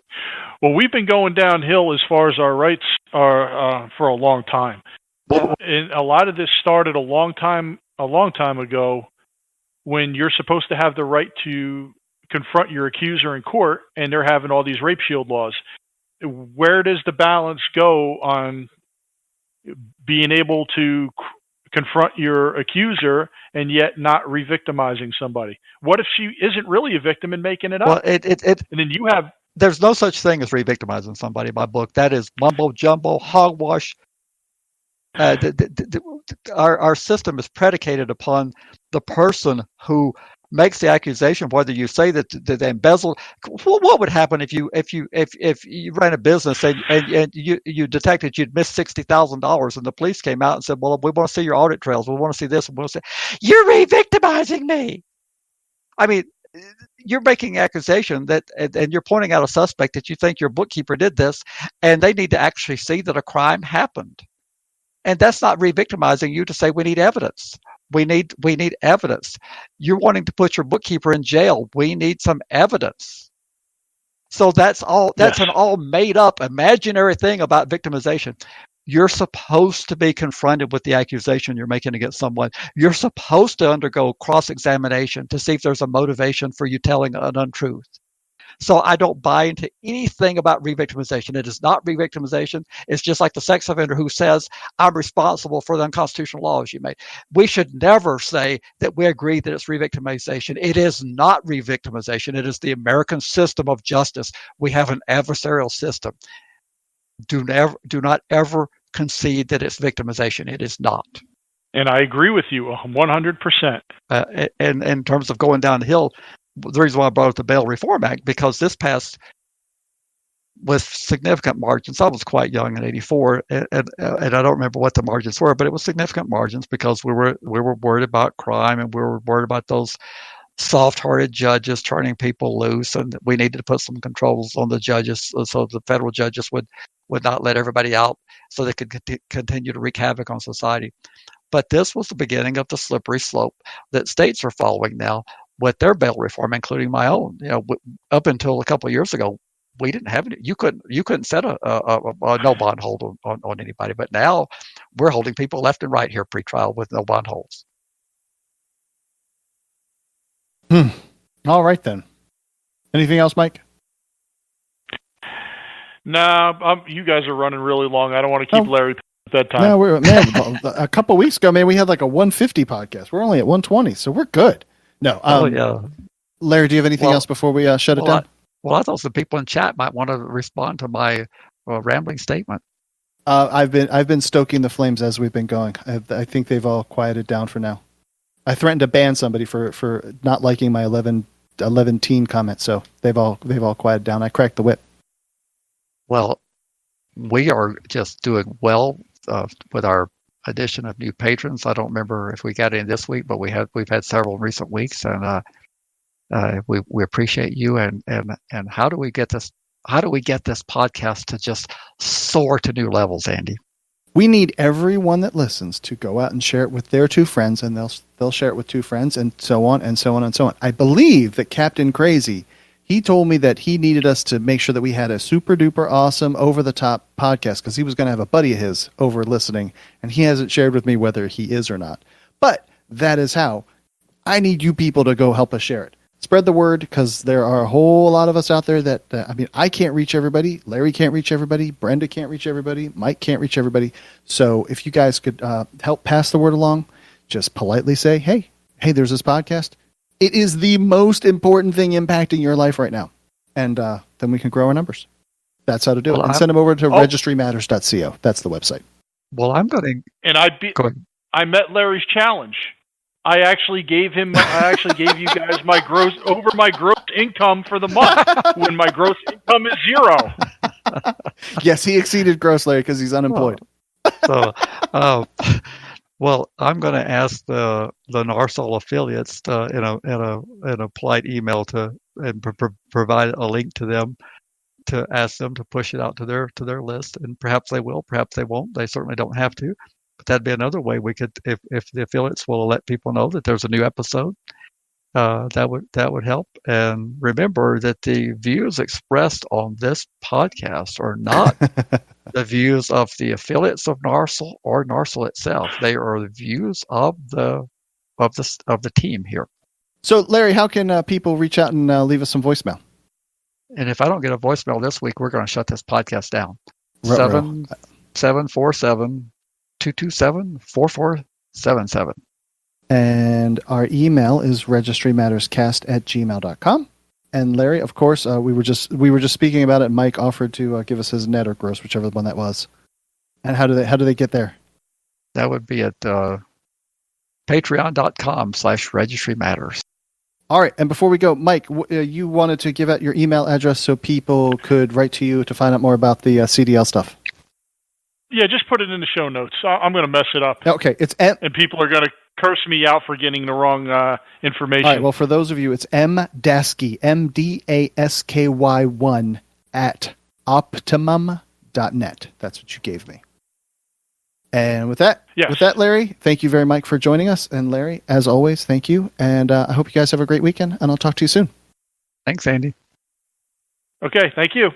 well, we've been going downhill as far as our rights are for a long time. And a lot of this started a long time ago when you're supposed to have the right to confront your accuser in court, and they're having all these rape shield laws. Where does the balance go on being able to confront your accuser and yet not re-victimizing somebody? What if she isn't really a victim and making it up? Well, and then you have... There's no such thing as re-victimizing somebody in my book. That is mumbo jumbo, hogwash. Our system is predicated upon the person who makes the accusation, whether you say that they embezzled. What would happen if you ran a business and you detected you'd missed $60,000 and the police came out and said, "Well, we want to see your audit trails. We want to see this. We want to see." You're re-victimizing me. I mean, you're making an accusation that, and you're pointing out a suspect that you think your bookkeeper did this, and they need to actually see that a crime happened. And that's not re-victimizing you to say we need evidence. We need evidence. You're wanting to put your bookkeeper in jail. We need some evidence. So that's all. That's an all made up imaginary thing about victimization. You're supposed to be confronted with the accusation you're making against someone. You're supposed to undergo cross-examination to see if there's a motivation for you telling an untruth. So I don't buy into anything about re-victimization. It is not re-victimization. It's just like the sex offender who says, "I'm responsible for the unconstitutional laws you made." We should never say that we agree that it's re-victimization. It is not re-victimization. It is the American system of justice. We have an adversarial system. Do not ever concede that it's victimization. It is not. And I agree with you 100%. And in terms of going downhill, the reason why I brought up the Bail Reform Act, because this passed with significant margins. I was quite young in '84, and I don't remember what the margins were, but it was significant margins because we were worried about crime, and we were worried about those soft-hearted judges turning people loose, and we needed to put some controls on the judges so the federal judges would not let everybody out so they could continue to wreak havoc on society. But this was the beginning of the slippery slope that states are following now with their bail reform, including my own. Up until a couple of years ago, we didn't have any. You couldn't set a no bond hold on anybody. But now we're holding people left and right here pre-trial with no bond holds. All right then. Anything else, Mike? No, you guys are running really long. I don't want to keep Larry at that time. No, a couple of weeks ago, man, we had like a 150 podcast. We're only at 120, so we're good. No. Larry, do you have anything else before we shut it down? I thought some people in chat might want to respond to my rambling statement. I've been stoking the flames as we've been going. I think they've all quieted down for now. I threatened to ban somebody for not liking my 11 teen comment, so they've all quieted down. I cracked the whip. Well, we are just doing well with our addition of new patrons. I don't remember if we got in this week, but we've had several in recent weeks, and we appreciate you. And how do we get this? How do we get this podcast to just soar to new levels, Andy? We need everyone that listens to go out and share it with their two friends, and they'll share it with two friends, and so on and so on and so on. I believe that Captain Crazy, he told me that he needed us to make sure that we had a super duper awesome over the top podcast because he was going to have a buddy of his over listening, and he hasn't shared with me whether he is or not. But that is how I need you people to go help us share it. Spread the word, because there are a whole lot of us out there that, I can't reach everybody. Larry can't reach everybody. Brenda can't reach everybody. Mike can't reach everybody. So if you guys could help pass the word along, just politely say, hey, there's this podcast. It is the most important thing impacting your life right now. And then we can grow our numbers. That's how to do it. And send them over to registrymatters.co. That's the website. Well, I'm going to... And I met Larry's challenge. I actually gave you guys my gross income for the month when my gross income is 0. Yes, he exceeded gross, Larry, because he's unemployed. So, well, I'm going to ask the NARSOL affiliates in a polite email and provide a link to them, to ask them to push it out to their list, and perhaps they will, perhaps they won't. They certainly don't have to. But that'd be another way we could, if the affiliates will let people know that there's a new episode, that would help. And remember that the views expressed on this podcast are not the views of the affiliates of NARSOL or NARSOL itself. They are the views of the team here. So, Larry, how can people reach out and leave us some voicemail? And if I don't get a voicemail this week, we're going to shut this podcast down. 747-227-4477. And our email is registrymatterscast@gmail.com. And Larry, of course, we were just speaking about it. Mike offered to give us his net or gross, whichever one that was. And how do they get there? That would be at patreon.com/registrymatters. All right. And before we go, Mike, you wanted to give out your email address so people could write to you to find out more about the CDL stuff. Yeah, just put it in the show notes. I'm going to mess it up. Okay. It's and people are going to curse me out for getting the wrong information. All right. Well, for those of you, it's mdasky, MDASKY1 at optimum.net. That's what you gave me. And with that, Larry, thank you very much for joining us. And Larry, as always, thank you. And I hope you guys have a great weekend, and I'll talk to you soon. Thanks, Andy. Okay, thank you.